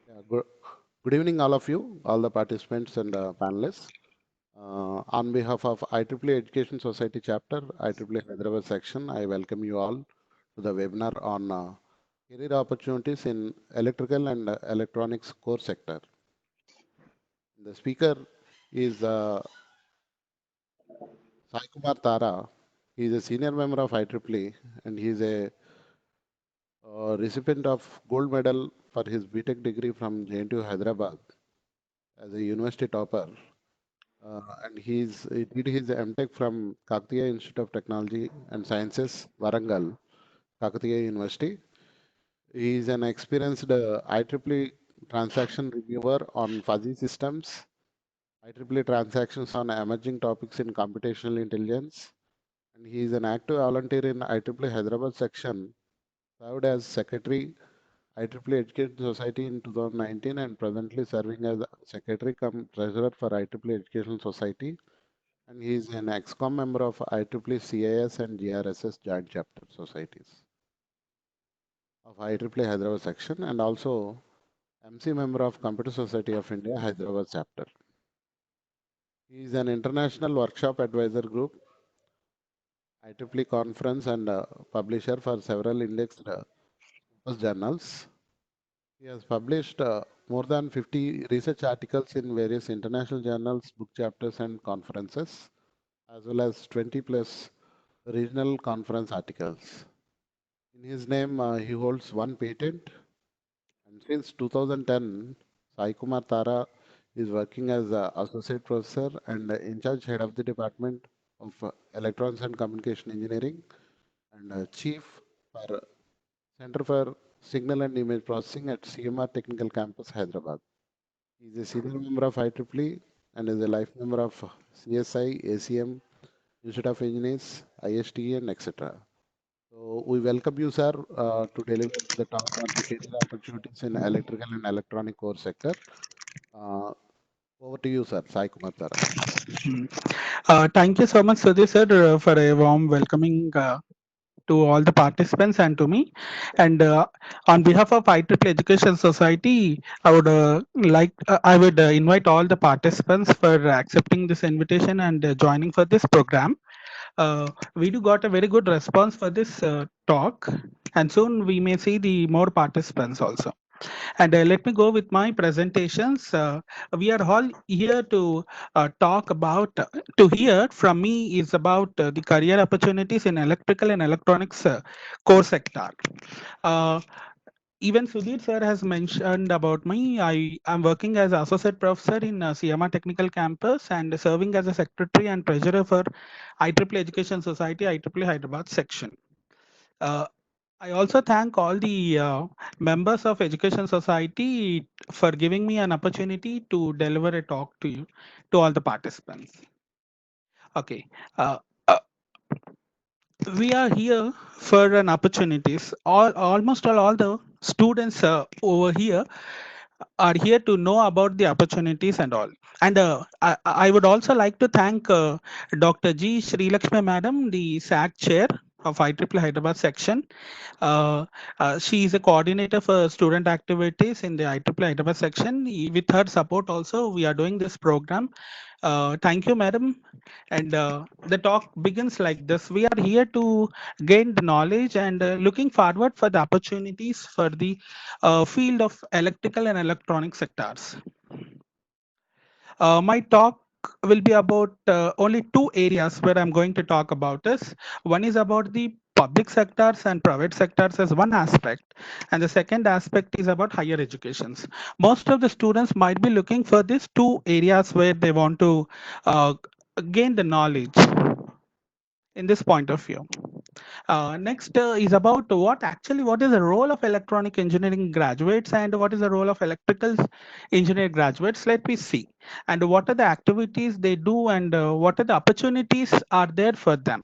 Good evening, all of you, all the participants and panelists. On behalf of IEEE Education Society chapter, IEEE Hyderabad section, I welcome you all to the webinar on career opportunities in electrical and electronics core sector. The speaker is Sai Kumar Tara. He is a senior member of IEEE and he is a recipient of gold medal for his BTech degree from JNTU Hyderabad as a university topper. He did his MTech from Kakatiya Institute of Technology and Sciences, Warangal, Kakatiya University. He is an experienced IEEE transaction reviewer on fuzzy systems, IEEE transactions on emerging topics in computational intelligence, and he is an active volunteer in IEEE Hyderabad section, served as secretary IEEE Education Society in 2019 and presently serving as secretary cum treasurer for IEEE Education Society, and he is an ex-com member of IEEE CIS and GRSS joint chapter societies of IEEE Hyderabad section and also MC member of Computer Society of India Hyderabad chapter. He is an international workshop advisor group, IEEE conference and publisher for several indexed journals. He has published more than 50 research articles in various international journals, book chapters and conferences, as well as 20 plus regional conference articles. In his name, he holds one patent, and since 2010, Sai Kumar Tara is working as associate professor and in charge head of the department of electronics and communication engineering and chief for Center for Signal and Image Processing at CMR Technical Campus, Hyderabad. He is a senior member of IEEE and is a life member of CSI, ACM, Institute of Engineers, ISTE, and etc. So we welcome you, sir, to deliver the talk on the career opportunities in electrical and electronic core sector. Uh, Over to you, sir, Sai Kumar Tara. Hmm. Thank you so much, Sudhir sir, for a warm welcoming to all the participants and to me. And on behalf of IEEE Education Society, I would invite all the participants for accepting this invitation and joining for this program. We do got a very good response for this talk, and soon we may see the more participants also. And let me go with my presentations. We are all here to talk about, to hear from me is about the career opportunities in electrical and electronics core sector. Uh, Even Sudhir sir has mentioned about me. I am working as associate professor in CMR Technical Campus and serving as a secretary and treasurer for IEEE Education Society, IEEE Hyderabad section. Uh, I also thank all the members of Education Society for giving me an opportunity to deliver a talk to you, to all the participants. Okay, uh, uh, we are here for an opportunities. All the students over here are here to know about the opportunities and all. And I would also like to thank Dr. G. Sri Lakshmi Madam, the SAC chair of IEEE Hyderabad section. Uh, she is a coordinator for student activities in the IEEE Hyderabad section. With her support also, we are doing this program. Thank you, madam. And the talk begins like this. We are here to gain the knowledge and looking forward for the opportunities for the field of electrical and electronic sectors. My talk will be about only two areas where I'm going to talk about this. One is about the public sectors and private sectors as one aspect, and the second aspect is about higher educations. Most of the students might be looking for these two areas where they want to uh, gain the knowledge in this point of view. Next is about what is the role of electronic engineering graduates and what is the role of electrical engineer graduates. Let me see. And what are the activities they do and what are the opportunities are there for them.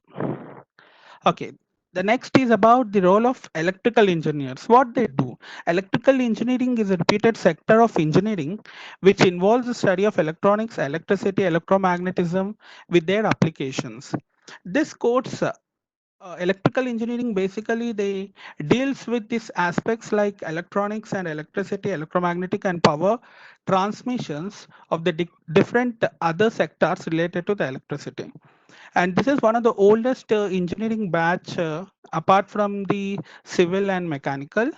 Okay. The next is about the role of electrical engineers. What they do. Electrical engineering is a repeated sector of engineering which involves the study of electronics, electricity, electromagnetism with their applications. This course electrical engineering basically they deals with these aspects like electronics and electricity, electromagnetic and power transmissions of the different other sectors related to the electricity. And this is one of the oldest engineering batch apart from the civil and mechanical,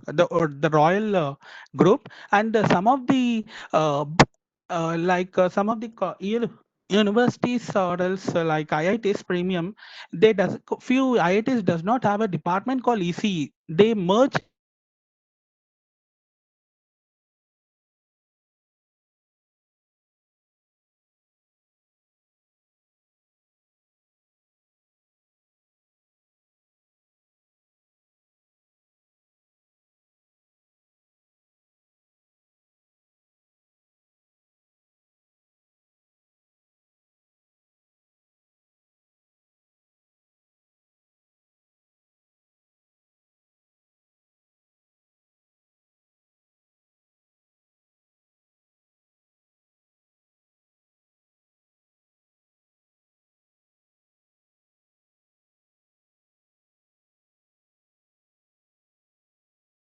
the royal group. And some of the some of the universities or else like IITs premium, they does few IITs does not have a department called ECE. They merge electrical engineering with electronics and electromagnetic and power transmissions.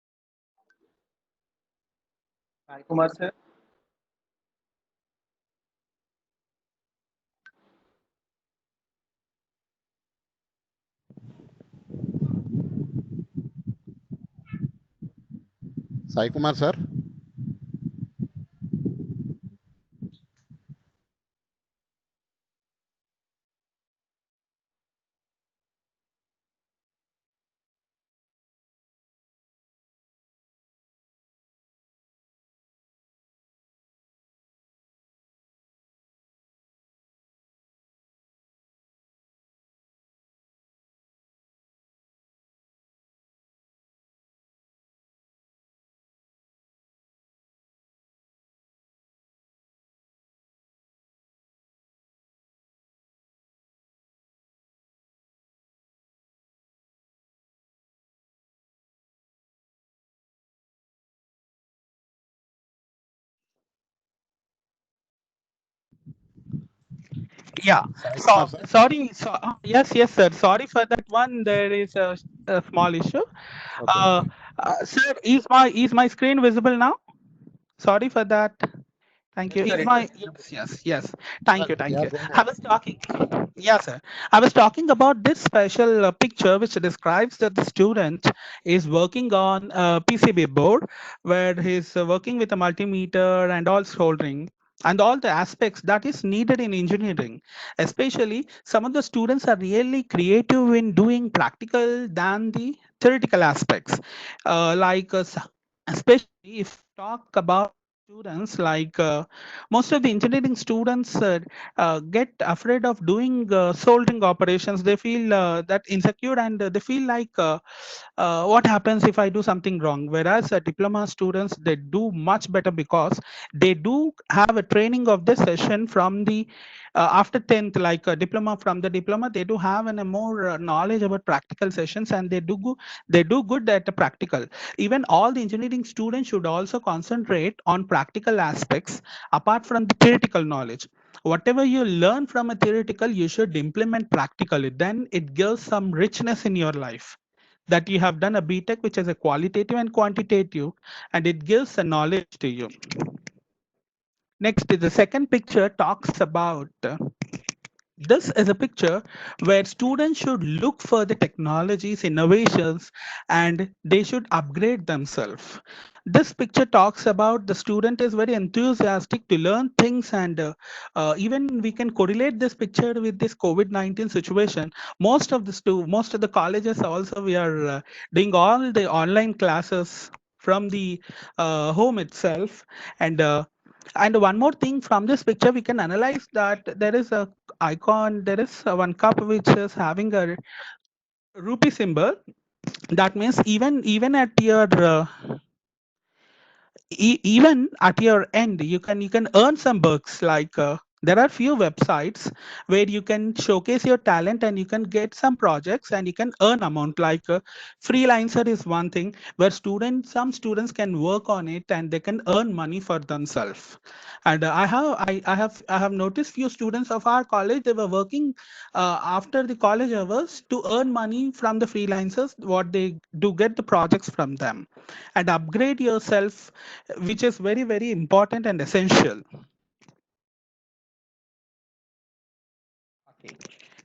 And this is one of the oldest Sai Kumar sir. Sai Kumar, sir. yeah. Sai Kumar, So sir. sorry. Yes, yes, sir. Sorry for that one. There is a small issue. Okay. Uh, Sir, is my screen visible now? Sorry for that. Thank you. Yes, sir. Is It my is visible. yes, yes, yes. Thank you, thank Yeah, you. go I ahead. was talking. Yes, sir. I was talking about this special picture which describes that the student is working on a PCB board where he's working with a multimeter and all soldering and all the aspects that is needed in engineering. Especially some of the students are really creative in doing practical than the theoretical aspects. Especially if talk about students most of the engineering students get afraid of doing soldering operations. They feel that insecure and they feel what happens if I do something wrong. Whereas diploma students they do much better because they do have a training of this session from the after 10th, like a diploma from the diploma, they do have a more knowledge about practical sessions and they do good at the practical. Even all the engineering students should also concentrate on practical aspects apart from the theoretical knowledge. Whatever you learn from a theoretical, you should implement practically. Then it gives some richness in your life that you have done a BTech, which is a qualitative and quantitative, and it gives a knowledge to you. Next, the second picture talks about this is a picture where students should look for the technologies, innovations, and they should upgrade themselves. This picture talks about the student is very enthusiastic to learn things, and even we can correlate this picture with this COVID-19 situation. Most of the colleges also we are doing all the online classes from the home itself, and and one more thing from this picture, we can analyze that there is a icon, there is one cup which is having a rupee symbol. That means even at your even at your end, you can earn some bucks. There are few websites where you can showcase your talent and you can get some projects and you can earn amount. Like freelancer is one thing where some students can work on it and they can earn money for themselves. And I have noticed few students of our college, they were working after the college hours to earn money from the freelancers what they do get the projects from them, and upgrade yourself, which is very very important and essential. Okay.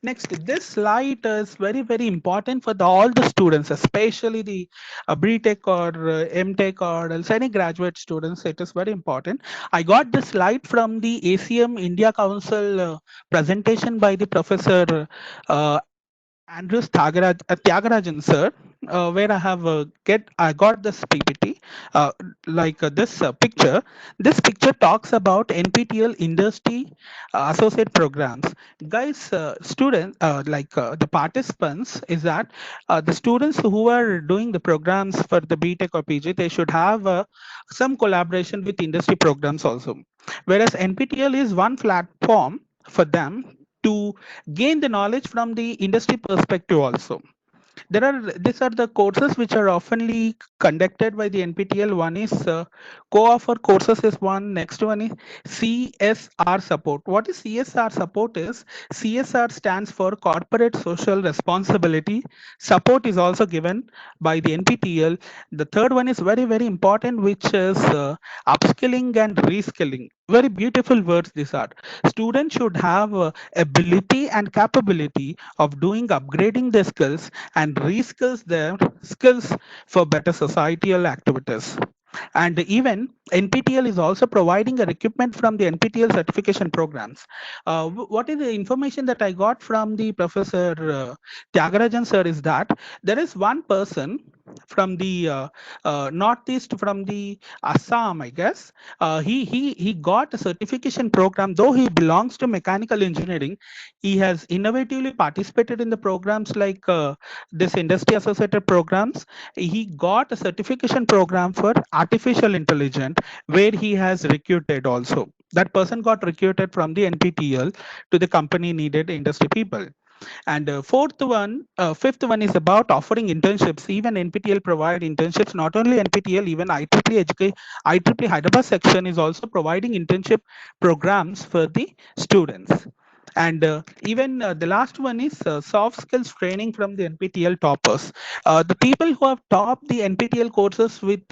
Next, this slide is very, very important for all the students, especially the BTech or MTech or else any graduate students. It is very important. I got this slide from the ACM India Council presentation by the Professor uh, Andrews Tyagarajan sir, where I got this PPT, this picture. This picture talks about NPTEL industry associate programs. Guys, students, the participants, is that the students who are doing the programs for the BTech or PG, they should have some collaboration with industry programs also. Whereas NPTEL is one platform for them to gain the knowledge from the industry perspective also. These are the courses which are oftenly conducted by the NPTEL. One is co-offer courses is one. Next one is CSR support. What is CSR support is, CSR stands for Corporate Social Responsibility. Support is also given by the NPTEL. The third one is very, very important, which is upskilling and reskilling. Very beautiful words these are. Students should have ability and capability of doing upgrading their skills and reskills their skills for better societal activities. And even NPTEL is also providing a equipment from the NPTEL certification programs. What is the information that I got from the Professor Tyagarajan sir is that there is one person from the northeast, from the Assam, I guess. He got a certification program, though he belongs to mechanical engineering. He has innovatively participated in the programs like this industry associated programs. He got a certification program for artificial intelligence, where he has recruited also. That person got recruited from the NPTEL to the company needed industry people. And fifth one is about offering internships. Even NPTEL provide internships. Not only NPTEL, even IEEE Hyderabad section is also providing internship programs for the students. And even the last one is soft skills training from the NPTEL toppers. The people who have topped the NPTEL courses with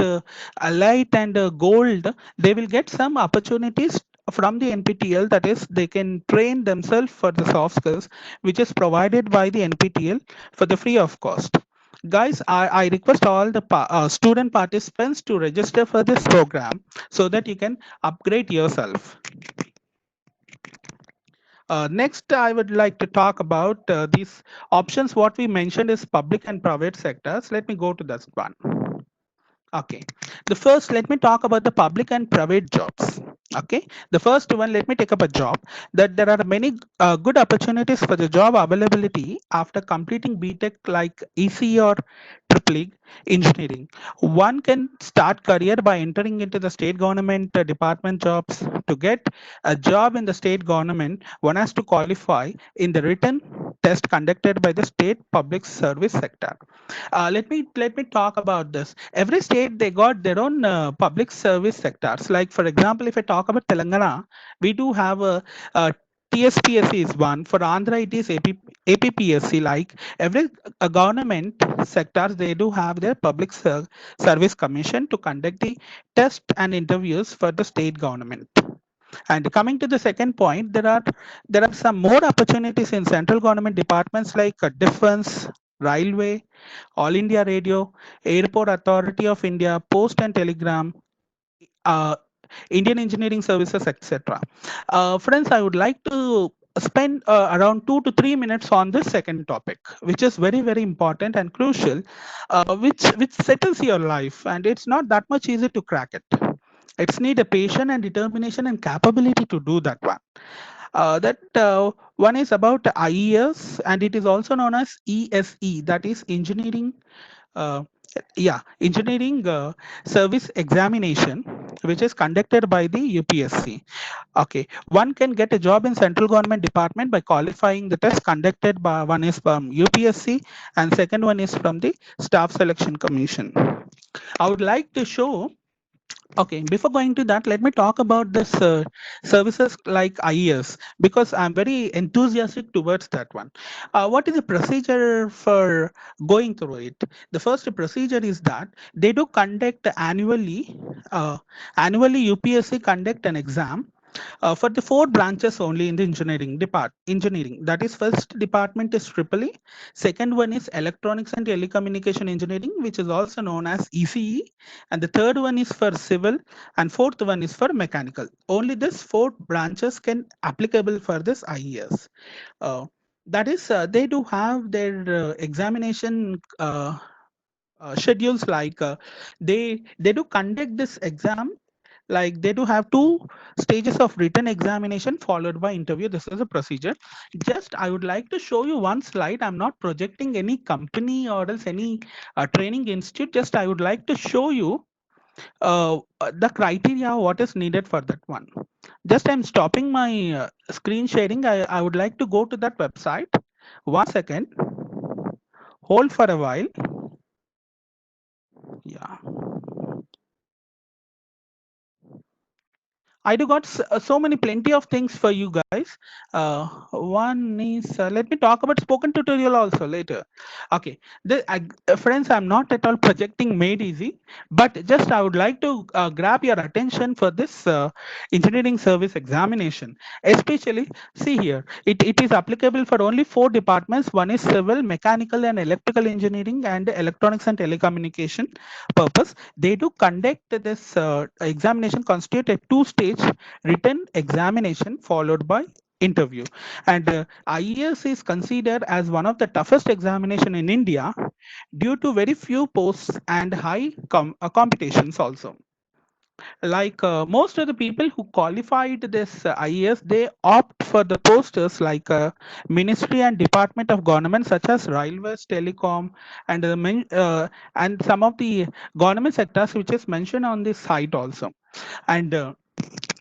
Elite and Gold, they will get some opportunities from the NPTEL. That is, they can train themselves for the soft skills, which is provided by the NPTEL for the free of cost. Guys, I request all the student participants to register for this program so that you can upgrade yourself. Next, I would like to talk about these options. What we mentioned is public and private sectors. Let me go to this one. Okay, the first, let me talk about the public and private jobs. Okay, the first one, let me take up a job. That there are many good opportunities for the job availability after completing BTech like EC or triple E engineering. One can start career by entering into the state government department jobs. To get a job in the state government, one has to qualify in the written test conducted by the state public service sector. Let me talk about this. Every state, they got their own public service sectors. Like for example, if I talk about Telangana, we do have a TSPSC is one. For Andhra, it is APPSC. Like every government sectors, they do have their service commission to conduct the test and interviews for the state government. And coming to the second point, there are some more opportunities in central government departments like defense, railway, all India Radio, Airport Authority of India, Post and Telegram, uh, Indian Engineering Services, etc. Friends, I would like to spend around 2 to 3 minutes on this second topic, which is very, very important and crucial, which settles your life, and it's not that much easy to crack it. It's need a patience and determination and capability to do that one. That one is about IES, and it is also known as ESE, that is engineering Yeah, engineering service examination, which is conducted by the UPSC. Okay, one can get a job in central government department by qualifying the test conducted by, one is from UPSC and second one is from the Staff Selection Commission. I would like to show. Okay, before going to that, let me talk about this services like IES because I'm very enthusiastic towards that one. What is the procedure for going through it? The first procedure is that they do conduct annually, UPSC conduct an exam for the four branches only in the engineering. That is, first department is EEE, second one is electronics and telecommunication engineering, which is also known as ECE, and the third one is for civil, and fourth one is for mechanical. Only this four branches can applicable for this IES. That is, they do have their examination schedules like they do conduct this exam like they do have two stages of written examination followed by interview. This is a procedure. Just I would like to show you one slide. I'm not projecting any company or else any training institute. Just I would like to show you the criteria what is needed for that one. Just I'm stopping my screen sharing. I would like to go to that website. 1 second, hold for a while. Yeah, I do got so many plenty of things for you guys. One is let me talk about spoken tutorial also later. Okay, friends, I'm not at all projecting Made Easy, but just I would like to grab your attention for this engineering service examination. Especially, see here, it is applicable for only four departments. One is civil, mechanical, and electrical engineering, and electronics and telecommunication purpose. They do conduct this examination constitute a two-stage written examination followed by interview, and IES is considered as one of the toughest examination in India due to very few posts and high competitions also. Like most of the people who qualified this IES, they opt for the posters like ministry and department of government such as railways, telecom, and and some of the government sectors which is mentioned on this site also. And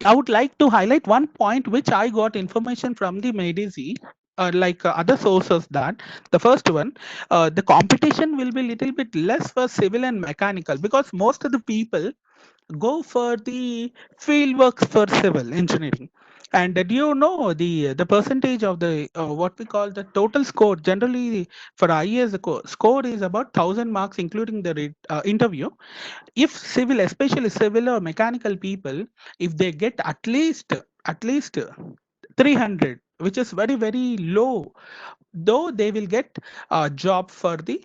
I would like to highlight one point which I got information from the Medici. Like other sources, that the first one, the competition will be little bit less for civil and mechanical because most of the people go for the field works for civil engineering. And do you know the percentage of the what we call the total score? Generally, for IES, the score is about 1,000 marks, including the interview. If civil, especially civil or mechanical people, if they get at least 300, which is very very low, though they will get a job for the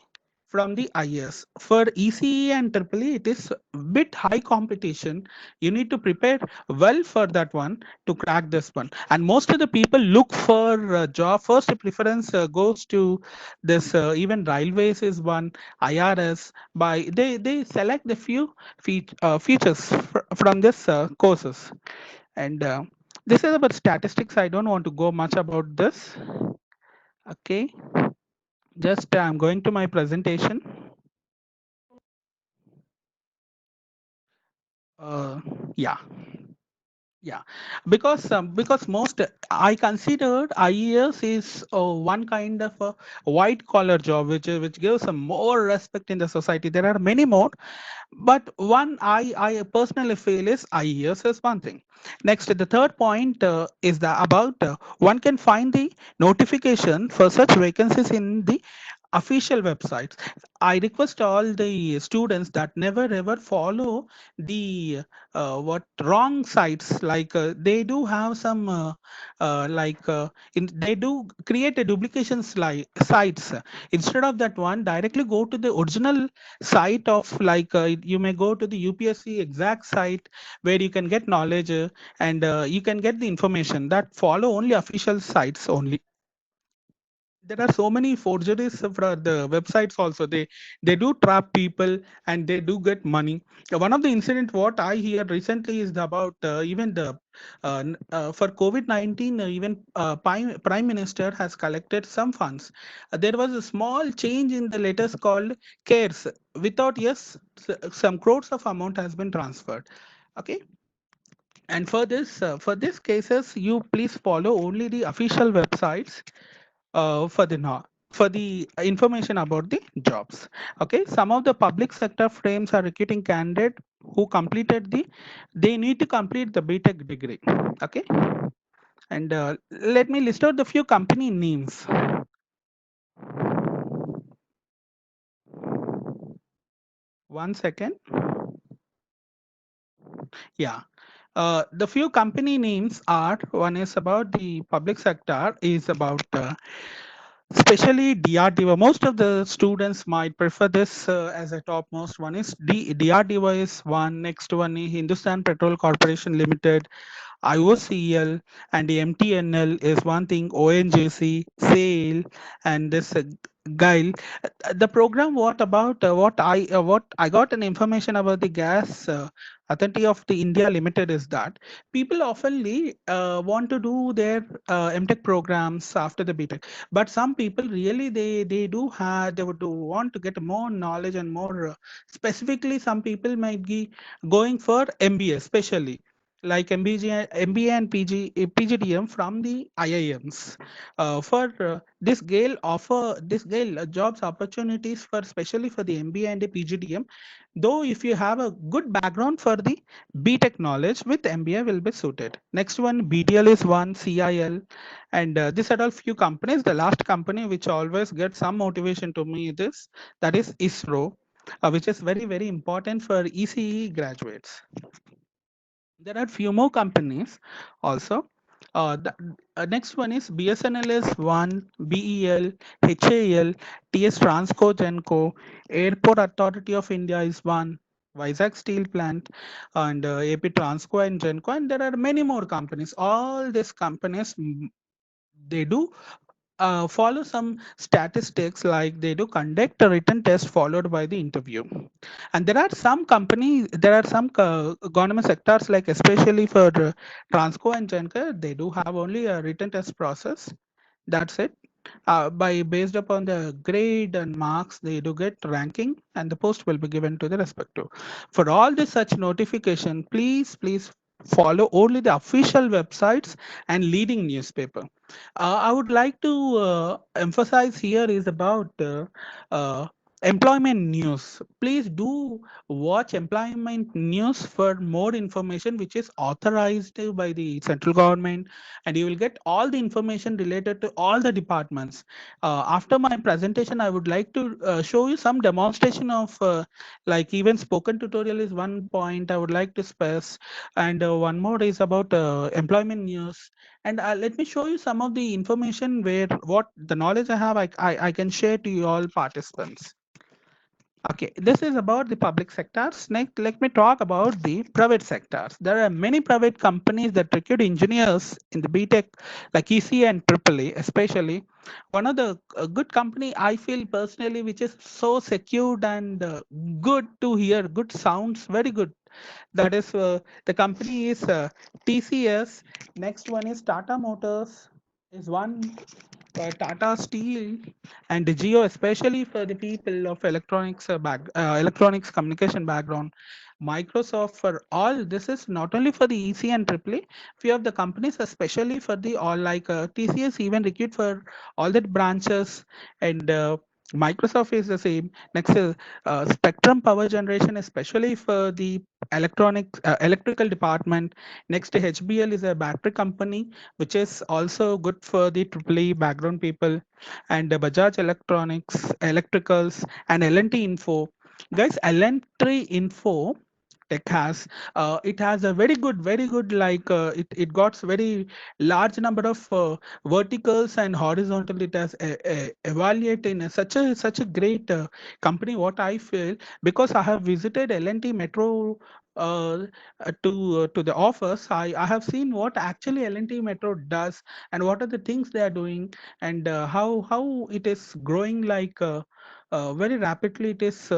from the IS. For ECE and EEE, it is bit high competition. You need to prepare well for that one to crack this one. And most of the people look for a job. First preference goes to this. Even railways is one. IRS. By they select the few features from this courses. And this is about statistics. I don't want to go much about this. Okay, just I'm going to my presentation. Uh, yeah, yeah, because most I considered IES is one kind of a white collar job, which gives some more respect in the society. There are many more, but one I personally feel is IES is one thing. Next, the third point is that about one can find the notification for such vacancies in the official websites. I request all the students that never ever follow the what wrong sites. Like they do have some they do create a duplication sites. Instead of that one, directly go to the original site of like you may go to the UPSC exact site where you can get knowledge and you can get the information that follow only official sites only. there are so many forgeries for the websites also. They do trap people and they do get money. One of the incident what I hear recently is about even the for COVID-19, even Prime Minister has collected some funds. There was a small change in the letters called cares. Without, yes, some crores of amount has been transferred. Okay. And for this cases, you please follow only the official websites for the for the information about the jobs. Okay, some of the public sector frames are recruiting candidate who completed they need to complete the BTech degree. Okay, and let me list out the few company names. One second. Yeah. The few company names are, one is about the public sector, is about especially DRDO. Most of the students might prefer this as a topmost one is DRDO is one. Next one is Hindustan Petrol Corporation Limited, IOCL, and the MTNL is one thing, ONGC, SAIL, and this GAIL. The program, what about what I got an information about the gas authority of the India Limited is that people oftenly want to do their MTech programs after the BTech, but some people really they do have they would want to get more knowledge and more specifically some people might be going for MBA especially like MBA and PGDM from the IIMs. For this GAIL jobs opportunities for especially for the MBA and the PGDM. Though if you have a good background for the BTech knowledge with MBA will be suited. Next one BTL is one, CIL, and these are all few companies. The last company which always gets some motivation to me this that is ISRO, which is very important for ECE graduates. There are few more companies also. The next one is BSNL is one, BEL, HAL, TS Transco Genco, Airport Authority of India is one, Vizag Steel Plant, and AP Transco and Genco, and there are many more companies. All these companies they do follow some statistics like they do conduct a written test followed by the interview. And there are some companies, there are some government sectors like especially for Transco and Genco, they do have only a written test process. That's it. By based upon the grade and marks, they do get ranking, and the post will be given to the respective. For all this such notification, please follow only the official websites and leading newspaper. I would like to emphasize here is about uh, employment news. Please do watch employment news for more information, which is authorized by the central government, and you will get all the information related to all the departments. After my presentation, I would like to show you some demonstration of like even spoken tutorial is one point I would like to stress, and one more is about employment news. And let me show you some of the information where what the knowledge I have, I can share to you all participants. Okay, this is about the public sectors. Next, let me talk about the private sectors. There are many private companies that recruit engineers in the BTech, like EC and EEE, especially. One of the good company I feel personally, which is so secured and good to hear, good sounds, very good. That is the company is TCS. Next one is Tata Motors. Is one Tata Steel and Jio, especially for the people of electronics communication background. Microsoft for all. This is not only for the EC and AAA. Few of the companies, especially for the all like TCS, even recruit for all the branches, and Microsoft is the same. Next is Spectrum Power Generation, especially for the electrical department. Next, HBL is a battery company which is also good for the AAA background people, and Bajaj Electronics, Electricals, and L&T Info. Guys, L&T Info tech has. It has a very good like it got very large number of verticals and horizontal. It has evaluate in such a great company. What I feel, because I have visited L&T Metro uh, to the office, I have seen what actually L&T Metro does and what are the things they are doing, and how it is growing like very rapidly. It is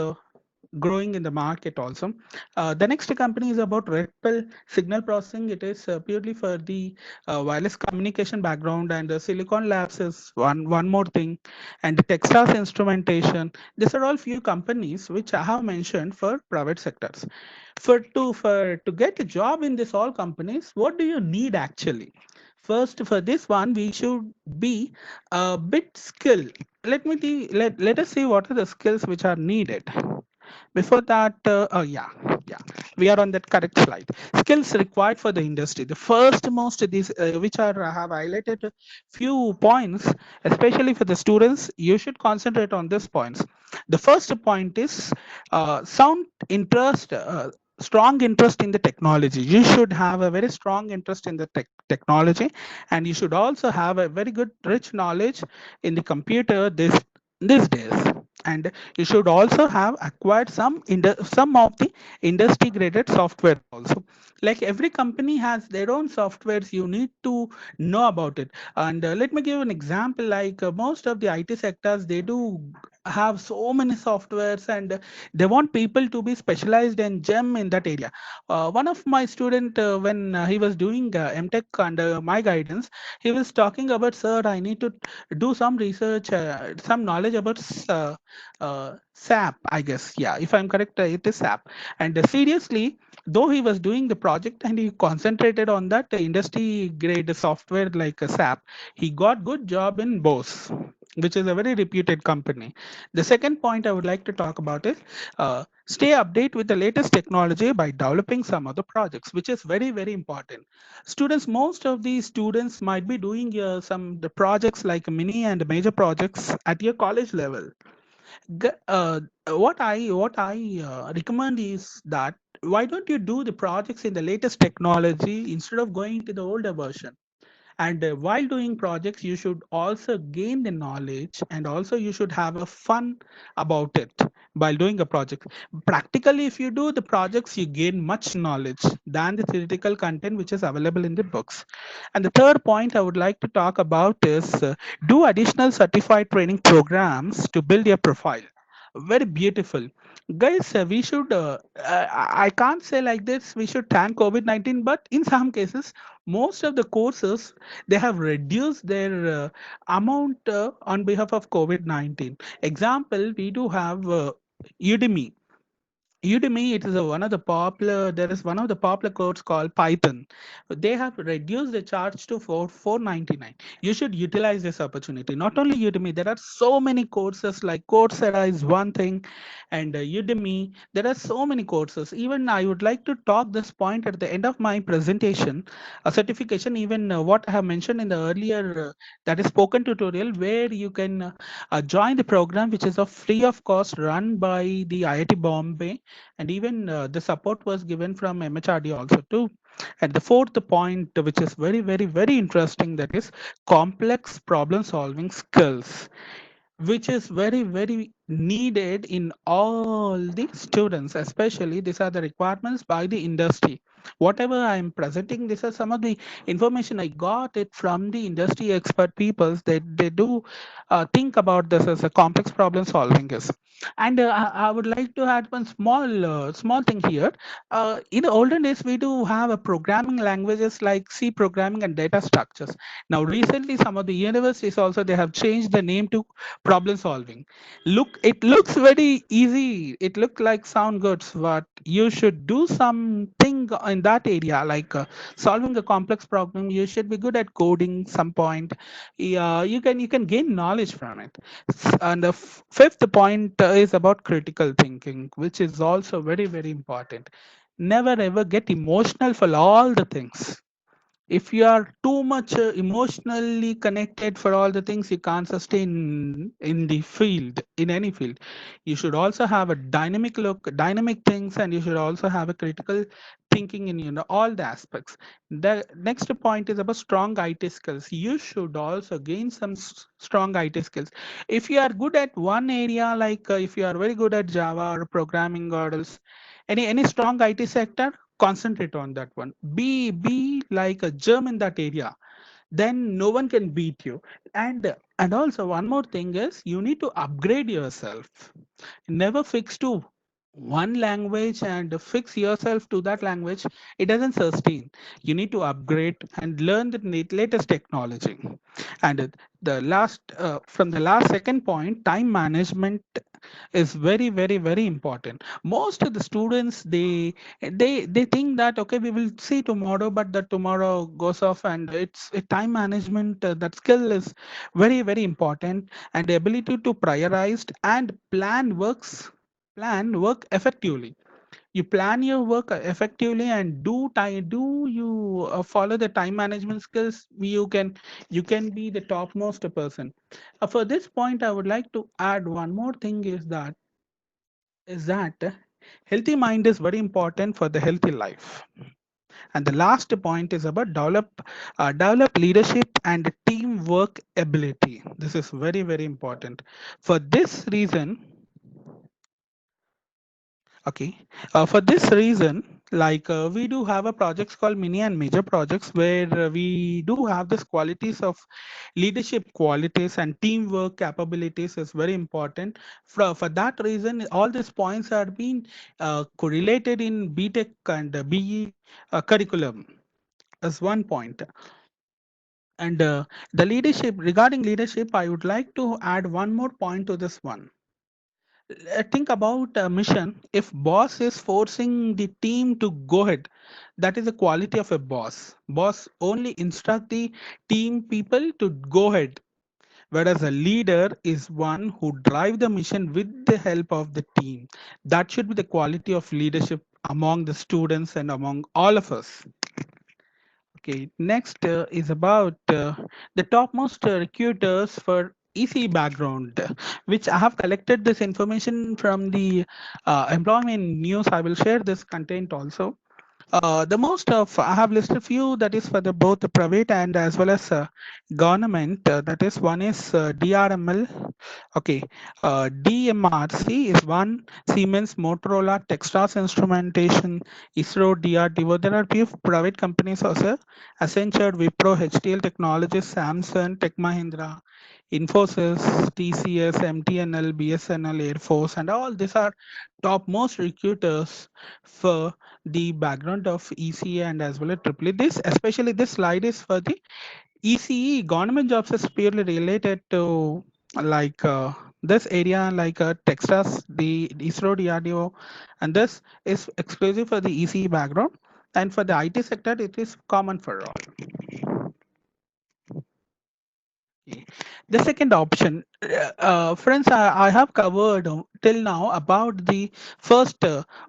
growing in the market also. The next company is about Red Pill Signal Processing. It is purely for the wireless communication background, and Silicon Labs is one more thing, and the Texas Instrumentation. These are all few companies which I have mentioned for private sectors. For to get a job in this all companies, what do you need actually? First, for this one, we should be a bit skilled. Let us see what are the skills which are needed. Before that, yeah, we are on that correct slide. Skills required for the industry. The first most these which are I have highlighted few points, especially for the students. You should concentrate on these points. The first point is sound interest. Strong interest in the technology. You should have a very strong interest in the technology, and you should also have a very good rich knowledge in the computer these days. And you should also have acquired some of the industry graded software also. Like every company has their own softwares, you need to know about it. And let me give an example. Like most of the IT sectors, they do have so many softwares, and they want people to be specialized and gem in that area. One of my student, when he was doing MTech under my guidance, he was talking about, sir, I need to do some research, some knowledge about SAP, I guess. Yeah, if I'm correct, it is SAP. And seriously, though he was doing the project and he concentrated on that industry grade software like SAP, he got good job in Bose, which is a very reputed company. The second point I would like to talk about is stay update with the latest technology by developing some other projects, which is very important. Students, most of these students might be doing some the projects like mini and major projects at your college level. What I recommend is that why don't you do the projects in the latest technology instead of going to the older version? And while doing projects, you should also gain the knowledge, and also you should have a fun about it while doing a project. Practically, if you do the projects, you gain much knowledge than the theoretical content which is available in the books. And the third point I would like to talk about is do additional certified training programs to build your profile. Very beautiful. Guys, we should, I can't say like this, we should thank COVID 19, but in some cases, most of the courses, they have reduced their amount on behalf of COVID 19. Example, we do have Udemy. Udemy, it is one of the popular. There is one of the popular course called Python. They have reduced the charge to 499. You should utilize this opportunity. Not only Udemy, there are so many courses like Coursera is one thing, and Udemy. There are so many courses. Even I would like to talk this point at the end of my presentation. A certification, even what I have mentioned in the earlier that is spoken tutorial, where you can join the program, which is of free of cost, run by the IIT Bombay, and even the support was given from MHRD also too. And the fourth point, which is very interesting, that is complex problem solving skills, which is very needed in all the students. Especially these are the requirements by the industry. Whatever I am presenting, these are some of the information I got it from the industry expert peoples. They do think about this as a complex problem solving is. And I would like to add one small thing here. In the olden days, we do have a programming languages like C programming and data structures. Now recently, some of the universities also, they have changed the name to problem solving. It looks very easy, it looks like sound good, but you should do something in that area, like solving a complex problem. You should be good at coding some point. Yeah, you can gain knowledge from it. And the fifth point is about critical thinking, which is also very important. Never ever get emotional for all the things. If you are too much emotionally connected for all the things, you can't sustain in the field, in any field. You should also have a dynamic look, dynamic things, and you should also have a critical thinking in all the aspects. The next point is about strong IT skills. You should also gain some strong IT skills. If you are good at one area, like if you are very good at Java or programming or else any strong IT sector, concentrate on that one. Be like a germ in that area, then no one can beat you. And also one more thing is you need to upgrade yourself. Never fix to one language and fix yourself to that language. It doesn't sustain. You need to upgrade and learn the latest technology. And the last from the last second point, time management is very important. Most of the students, they think that okay, we will see tomorrow, but the tomorrow goes off, and it's a time management, that skill is very important. And the ability to prioritize and plan work effectively. You plan your work effectively and do you follow the time management skills, you can be the topmost person. For this point, I would like to add one more thing, is that healthy mind is very important for the healthy life. And the last point is about develop leadership and teamwork ability. This is very important. For this reason, okay, for this reason, like we do have a projects called mini and major projects, where we do have this qualities of leadership qualities and teamwork capabilities is very important. For that reason, all these points are being correlated in BTech and BE curriculum as one point. And the leadership, regarding leadership, I would like to add one more point to this one. Think about a mission. If boss is forcing the team to go ahead, that is the quality of a boss. Boss only instruct the team people to go ahead, whereas a leader is one who drive the mission with the help of the team. That should be the quality of leadership among the students and among all of us. Okay, next is about the topmost recruiters for EC background, which I have collected this information from the employment news. I will share this content also. The most of I have listed few, that is for the both the private and as well as government. That is one is DRML. Okay, DMRC is one, Siemens, Motorola, Texas Instrumentation, ISRO, DRDO. There are few private companies also: Accenture, Wipro, HTL Technologies, Samsung, Tech Mahindra, Infosys, TCS, MTNL, BSNL, Air Force, and all these are top most recruiters for the background of ECA and as well as AAA. This, especially this slide, is for the ECE. Government jobs is purely related to like this area, like Texas, the ISRO, DRDO, and this is exclusive for the ECE background. And for the IT sector, it is common for all. Okay. The second option, friends, I have covered till now about the first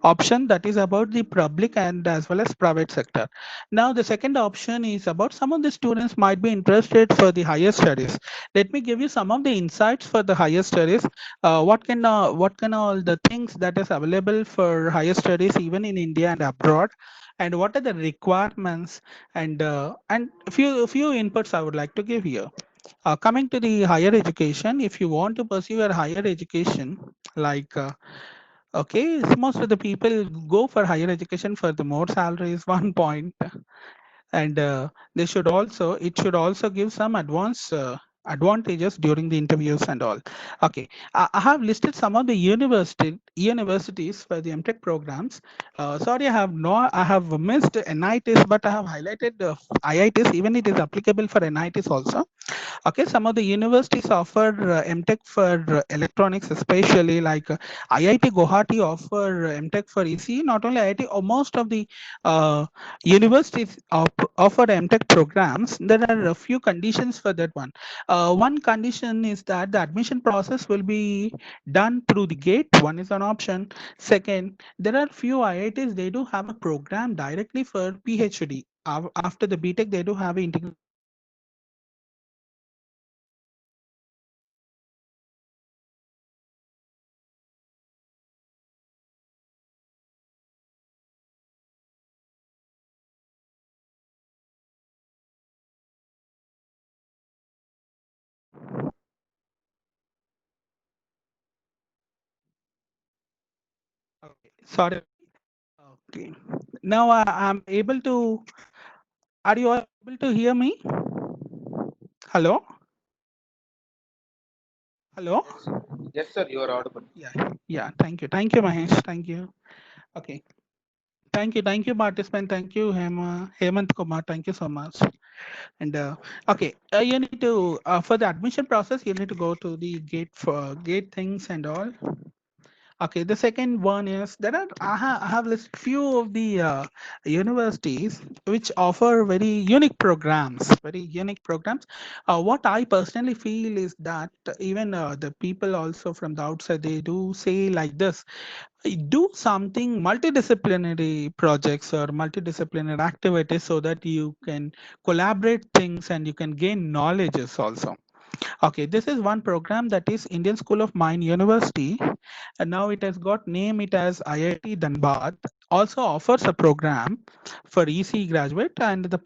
option, that is about the public and as well as private sector. Now, the second option is about some of the students might be interested for the higher studies. Let me give you some of the insights for the higher studies. What can all the things that is available for higher studies even in India and abroad, and what are the requirements, and few inputs I would like to give here. Coming to the higher education, if you want to pursue your higher education, like okay, most of the people go for higher education for the more salary is one point, and they should also it should also give some advantages during the interviews and all. Okay, I have listed some of the universities for the MTech programs. Sorry, I have missed NITs, but I have highlighted IITs. Even it is applicable for NITs also. Okay, some of the universities offer MTech for electronics, especially like IIT Guwahati offer MTech for EC. Not only IIT, or most of the uh, universities offer MTech programs. There are a few conditions for that one. One condition is that the admission process will be done through the gate. One is an option. Second, there are few IITs, they do have a program directly for PhD. after the BTech, they do have integrated. Okay, sorry. Okay. Now I'm able to. Are you all able to hear me? Hello? Hello? Yes, yes, sir, you are audible. Yeah. Yeah. Thank you. Thank you, Mahesh. Thank you. Okay. Thank you. Thank you, participant. Thank you, Hemant Kumar. Thank you so much. And okay, you need to for the admission process, you need to go to the gate things and all. Okay, the second one is there are I have listed few of the universities which offer very unique programs, very unique programs. What I personally feel is that even the people also from the outside, they do say like this: do something multidisciplinary projects or multidisciplinary activities so that you can collaborate things and you can gain knowledges also. Okay, this is one program that is Indian School of Mine University, and now it has got name it as IIT Dhanbad. Also offers a program for EC graduate, and the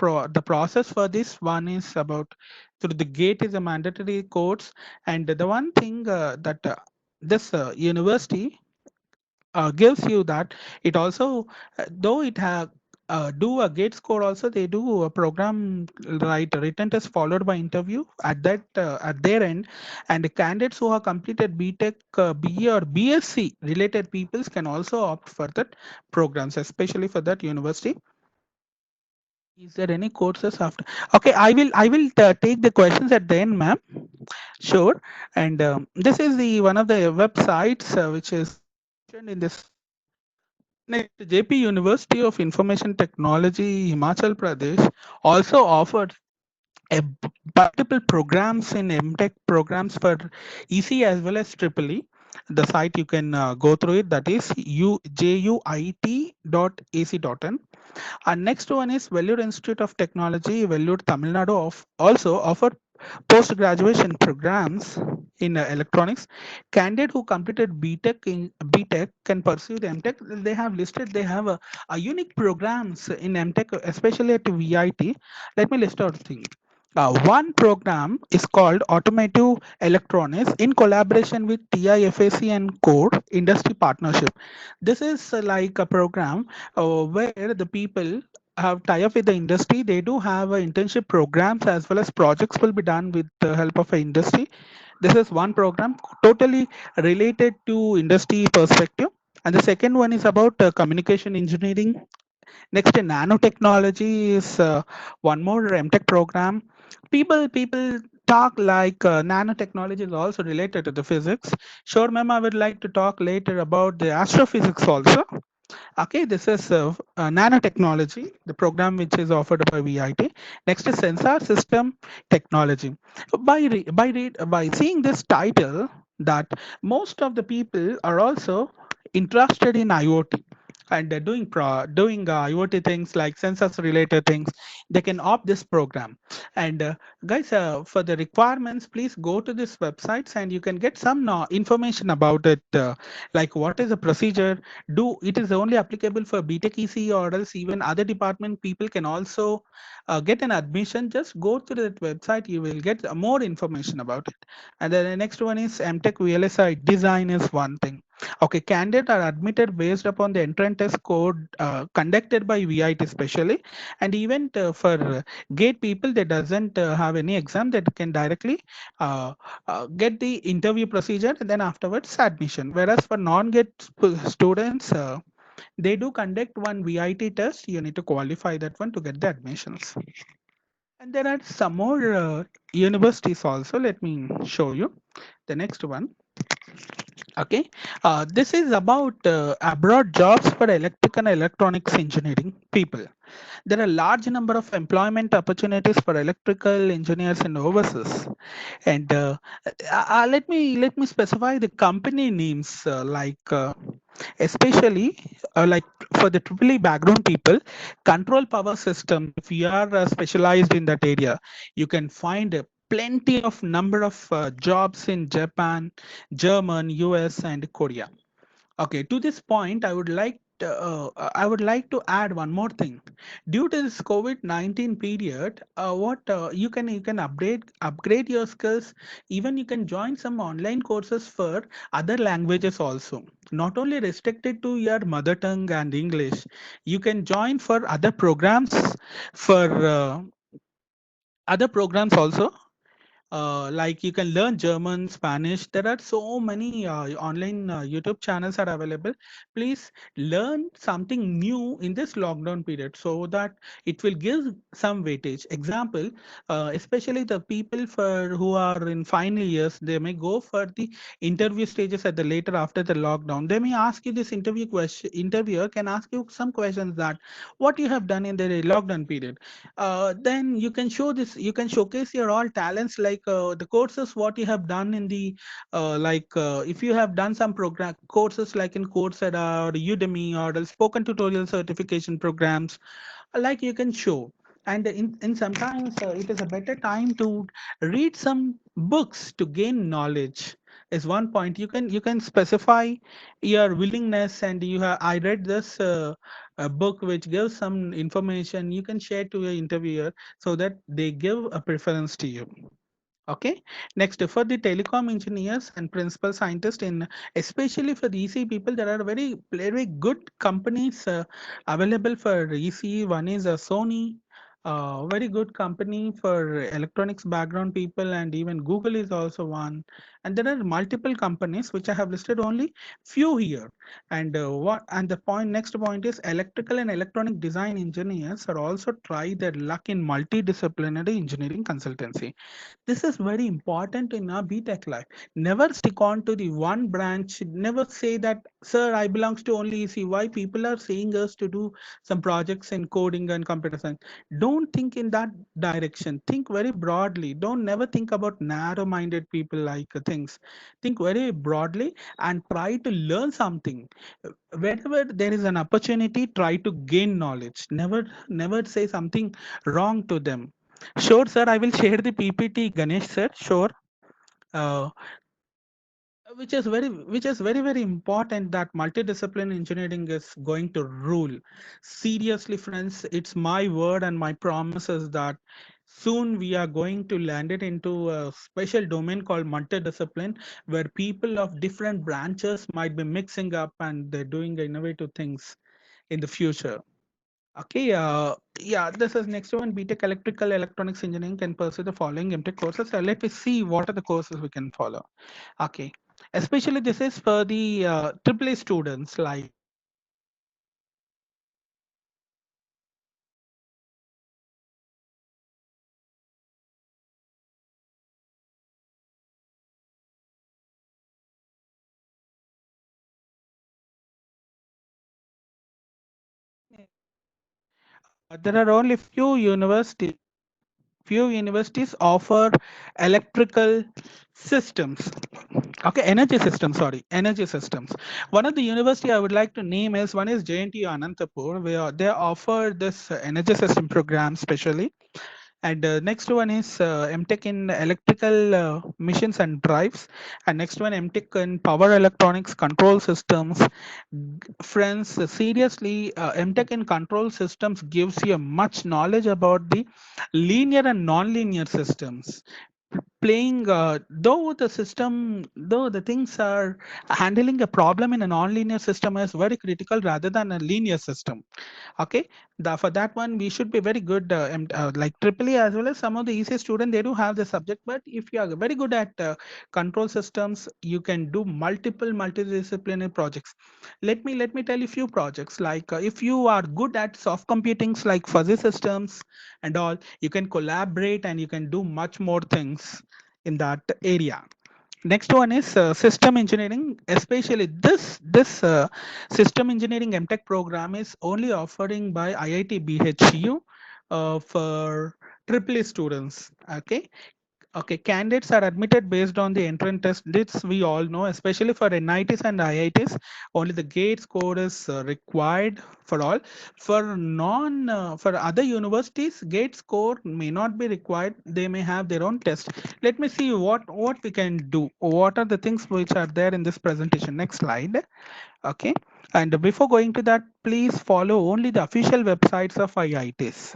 process for this one is about through the gate is a mandatory course, and the one thing that this university gives you that it also though it have do a gate score also, they do a program, right, written test followed by interview at that at their end, and the candidates who have completed BTech, BE or BSc related peoples can also opt for that programs, especially for that university. Is there any courses after? Okay, I will take the questions at the end, ma'am. Sure. And this is the one of the websites which is mentioned in this. Next, JP University of Information Technology, Himachal Pradesh also offered multiple programs in MTech programs for EC as well as Triple E. The site you can go through it, that is juit.ac.in. And next one is Vellore Institute of Technology, Vellore, Tamil Nadu, also offer post-graduation programs in electronics. Candidate who completed BTech can pursue the MTech. They have listed, they have a unique programs in MTech, especially at VIT. Let me list out things. One program is called Automotive Electronics in collaboration with TIFAC and Code Industry Partnership. This is like a program where the people have tie up with the industry. They do have internship programs as well as projects will be done with the help of the industry. This is one program totally related to industry perspective. And the second one is about communication engineering. Next, nanotechnology is one more MTech program. People talk like nanotechnology is also related to the physics. Sure, ma'am, I would like to talk later about the astrophysics also. Okay, this is nanotechnology, the program which is offered by VIT. Next is sensor system technology. By seeing this title, that most of the people are also interested in IoT and they're doing IoT things like sensors related things. They can opt this program. And guys, for the requirements, please go to this websites and you can get some information about it, like what is the procedure. Do it is only applicable for BTech EC, or else even other department people can also get an admission. Just go to that website, you will get more information about it. And then the next one is MTech VLSI design is one thing. Okay, candidates are admitted based upon the entrance test code conducted by VIT specially, and even for gate people that doesn't have any exam, that can directly uh, get the interview procedure and then afterwards admission. Whereas for non-gate students, they do conduct one VIT test. You need to qualify that one to get the admissions. And there are some more universities also. Let me show you the next one. Okay, this is about abroad jobs for electrical and electronics engineering people. there are large number of employment opportunities for electrical engineers in overseas. And let me specify the company names, especially like for the triple E background people, control power system. If you are specialized in that area, you can find plenty of number of jobs in Japan, German, US, and Korea. Okay, to this point, I would like to add one more thing. Due to this COVID-19 period, what you can upgrade your skills. Even you can join some online courses for other languages also. Not only restricted to your mother tongue and English, you can join for other programs also, like you can learn German, Spanish. There are so many online YouTube channels are available. Please learn something new in this lockdown period so that it will give some weightage. Example, especially the people for who are in final years, they may go for the interview stages at the later after the lockdown. They may ask you this interviewer can ask you some questions that what you have done in the lockdown period. Then you can showcase your all talents, like the courses what you have done in the if you have done some program courses like in Coursera or Udemy or the spoken tutorial certification programs, like you can show. And in sometimes it is a better time to read some books to gain knowledge is one point. You can specify your willingness, and I read this a book which gives some information. You can share to your interviewer so that they give a preference to you. Okay. Next, for the telecom engineers and principal scientists, in especially for the EC people, there are very good companies available for EC. One is Sony, very good company for electronics background people, and even Google is also one. And there are multiple companies which I have listed only few here. And what and the point next point is electrical and electronic design engineers are also try their luck in multidisciplinary engineering consultancy. This is very important in our BTech life. Never stick on to the one branch. Never say that, sir, I belongs to only EC. Why people are saying us to do some projects in coding and computer science? Don't think in that direction. Think very broadly. Don't never think about narrow-minded people like things. Think very broadly and try to learn something. Whenever there is an opportunity, try to gain knowledge. Never say something wrong to them. Sure, sir. I will share the PPT, Ganesh sir. Sure. Uh, which is very important that multidiscipline engineering is going to rule. Seriously, friends, it's my word and my promise is that soon we are going to land it into a special domain called multidiscipline, where people of different branches might be mixing up and they're doing innovative things in the future. Okay, yeah, this is next one. BTech Electrical Electronics Engineering can pursue the following MTech courses. Let me see what are the courses we can follow. Okay, especially this is for the AAA students. Like there are only few universities offer electrical systems. Okay, energy systems. Sorry, energy systems. One of the university I would like to name is one is JNTU Anantapur, where they offer this energy system program specially. And next one is MTech in electrical missions and drives. And next one MTech in power electronics control systems. Friends, seriously, MTech in control systems gives you much knowledge about the linear and non-linear systems. Playing though the things are handling a problem in a non-linear system is very critical rather than a linear system. Okay, for that one we should be very good, like triple E as well as some of the ECA student, they do have the subject. But if you are very good at control systems, you can do multiple multidisciplinary projects. Let me tell you few projects. Like if you are good at soft computings like fuzzy systems and all, you can collaborate and you can do much more things in that area. Next one is system engineering. Especially this system engineering MTech program is only offering by IIT BHU for triple students. Okay, okay, candidates are admitted based on the entrance test. This we all know, especially for NITs and IITs. Only the GATE score is required for all. For other universities, GATE score may not be required. They may have their own test. Let me see what we can do. What are the things which are there in this presentation? Next slide. Okay. And before going to that, please follow only the official websites of IITs.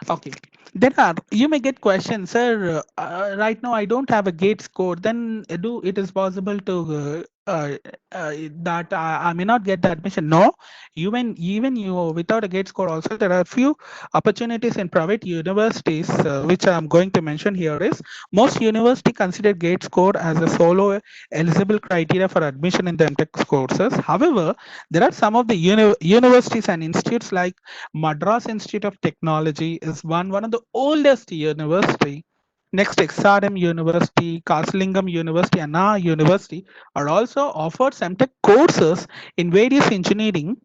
Okay. There are, you may get questions, sir. Right now, I don't have a gate score. Then, do it is possible to that I may not get the admission? No, even you without a gate score also there are few opportunities in private universities which I'm going to mention here is most university consider gate score as a solo eligible criteria for admission in the MTech courses. However, there are some of the universities and institutes like Madras Institute of Technology is one of the oldest university. Next, XRM University, Kaslingam University, Anna University are also offered MTech courses in various engineering,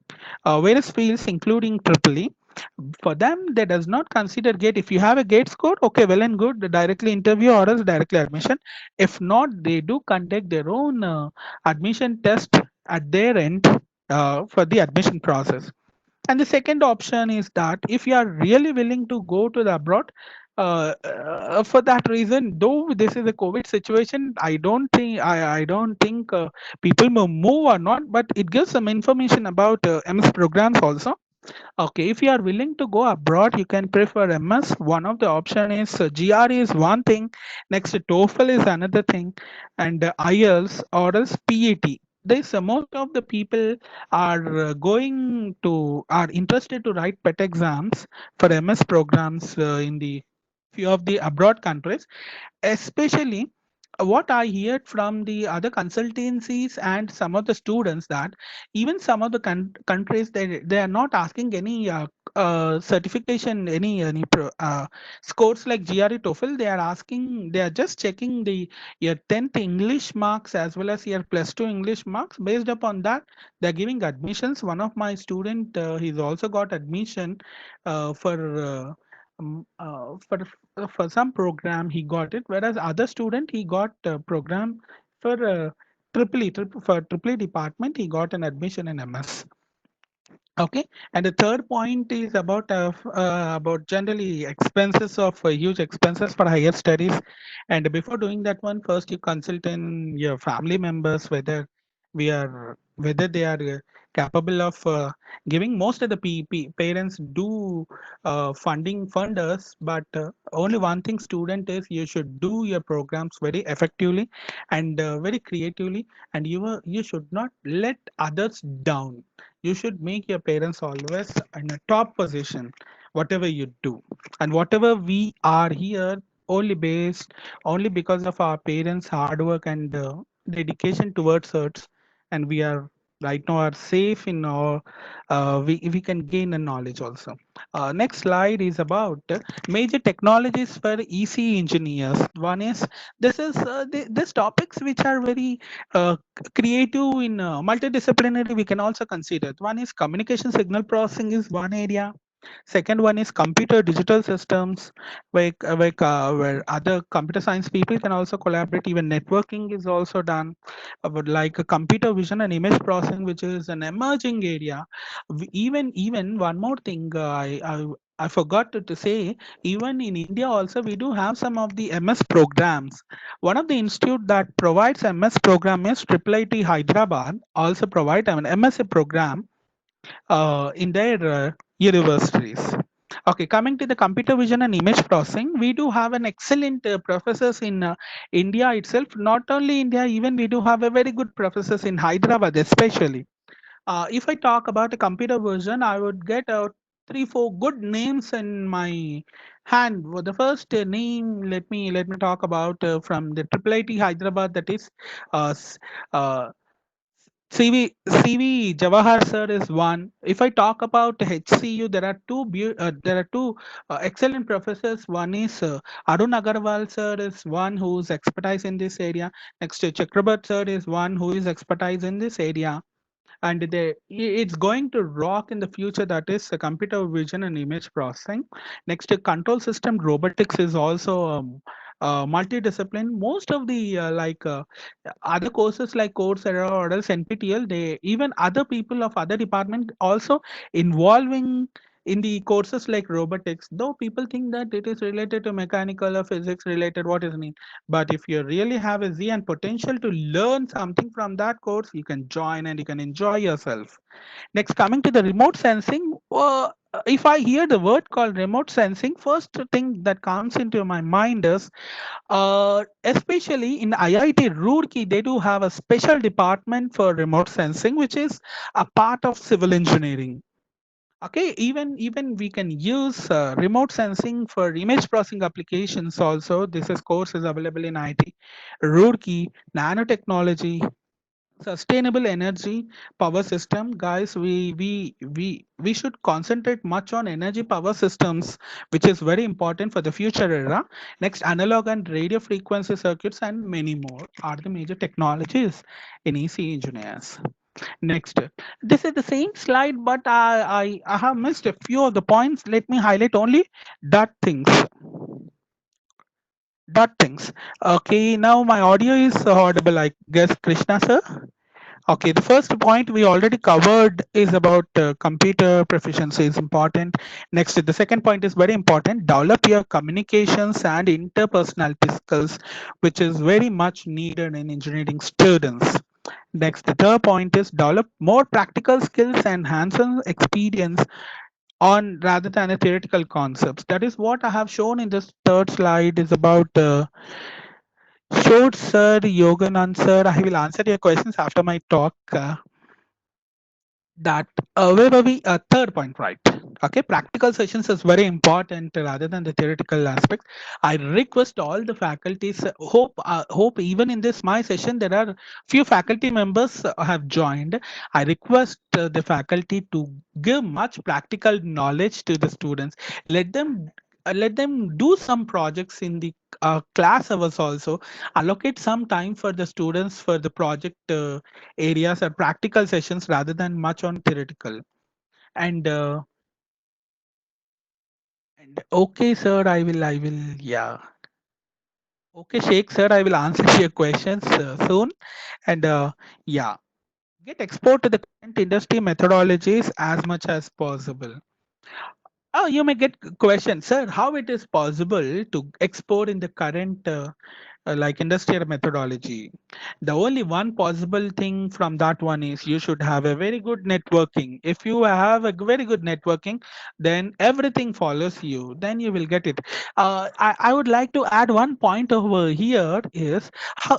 various fields, including EEE. For them, they does not consider gate. If you have a gate score, okay, well and good, directly interview or else directly admission. If not, they do conduct their own admission test at their end for the admission process. And the second option is that if you are really willing to go to the abroad, for that reason, though this is a COVID situation, I don't think people will move or not, but it gives some information about MS programs also. Okay, if you are willing to go abroad, you can prefer MS. One of the option is GRE is one thing. Next, TOEFL is another thing, and IELTS or else PAT. This most of the people are are interested to write PET exams for MS programs in the few of the abroad countries, especially what I heard from the other consultancies and some of the students that even some of the countries they are not asking any certification scores like GRE TOEFL. They are asking, they are just checking the your 10th English marks as well as your plus 2 English marks. Based upon that, they are giving admissions. One of my student he's also got admission for some program he got it, whereas other student he got a program for triple E department he got an admission in MS. Okay, and the third point is about generally expenses of huge expenses for higher studies. And before doing that one, first you consult in your family members whether they are capable of giving. Most of the parents do funding funders, but only one thing student is you should do your programs very effectively and very creatively, and you should not let others down. You should make your parents always in a top position whatever you do, and whatever we are here only because of our parents hard work and dedication towards us, and we are right now are safe in our we can gain a knowledge also. Next slide is about major technologies for EC engineers. One is this topics which are very creative in multidisciplinary we can also consider. One is communication signal processing is one area. Second one is computer digital systems, where other computer science people can also collaborate. Even networking is also done. But like computer vision and image processing, which is an emerging area. Even one more thing, I forgot to say, even in India also we do have some of the MS programs. One of the institute that provides MS program is IIIT Hyderabad also provide an MSc program in their universities. Okay, coming to the computer vision and image processing, we do have an excellent professors in India itself. Not only India, even we do have a very good professors in Hyderabad, especially. If I talk about a computer version, I would get three, four good names in my hand. Well, the first name, let me talk about from the IIIT Hyderabad. That is uh, s- uh, CV Jawahar sir is one. If I talk about HCU, there are two excellent professors. One is Arun Agarwal sir is one who's expertise in this area. Next to Chakrabarti sir is one who is expertise in this area. And it's going to rock in the future, that is computer vision and image processing. Next to control system robotics is also multidiscipline. Most of the other courses like Coursera or else NPTEL, they even other people of other department also involving in the courses like robotics, though people think that it is related to mechanical or physics related, what is mean. But if you really have a Z and potential to learn something from that course, you can join and you can enjoy yourself. Next, coming to the remote sensing, if I hear the word called remote sensing, first thing that comes into my mind is, especially in IIT Roorkee, they do have a special department for remote sensing, which is a part of civil engineering. Okay, even we can use remote sensing for image processing applications also. This is course is available in IT Roorkee. Nanotechnology, sustainable energy power system. Guys, we should concentrate much on energy power systems, which is very important for the future era. Next, analog and radio frequency circuits and many more are the major technologies in EC engineers. Next, this is the same slide, but I have missed a few of the points. Let me highlight only that things. That things. Okay, now my audio is audible, I guess, Krishna sir. Okay, the first point we already covered is about computer proficiency is important. Next, the second point is very important. Develop your communications and interpersonality skills, which is very much needed in engineering students. Next, the third point is develop more practical skills and hands-on experience on rather than a theoretical concepts. That is what I have shown in this third slide is about short sir, Yoganand sir. I will answer your questions after my talk. That where were we? Third point, right? Okay, practical sessions is very important rather than the theoretical aspect. I request all the faculties. Hope even in this my session there are few faculty members have joined. I request the faculty to give much practical knowledge to the students. Let them do some projects in the class hours also. Allocate some time for the students for the project areas or practical sessions rather than much on theoretical. And okay, sir, I will, yeah. Okay, Sheikh, sir, I will answer your questions soon. And yeah, get exposed to the current industry methodologies as much as possible. Oh, you may get questions, sir. How it is possible to export in the current like industrial methodology? The only one possible thing from that one is you should have a very good networking. If you have a very good networking, then everything follows you. Then you will get it. I would like to add one point over here is,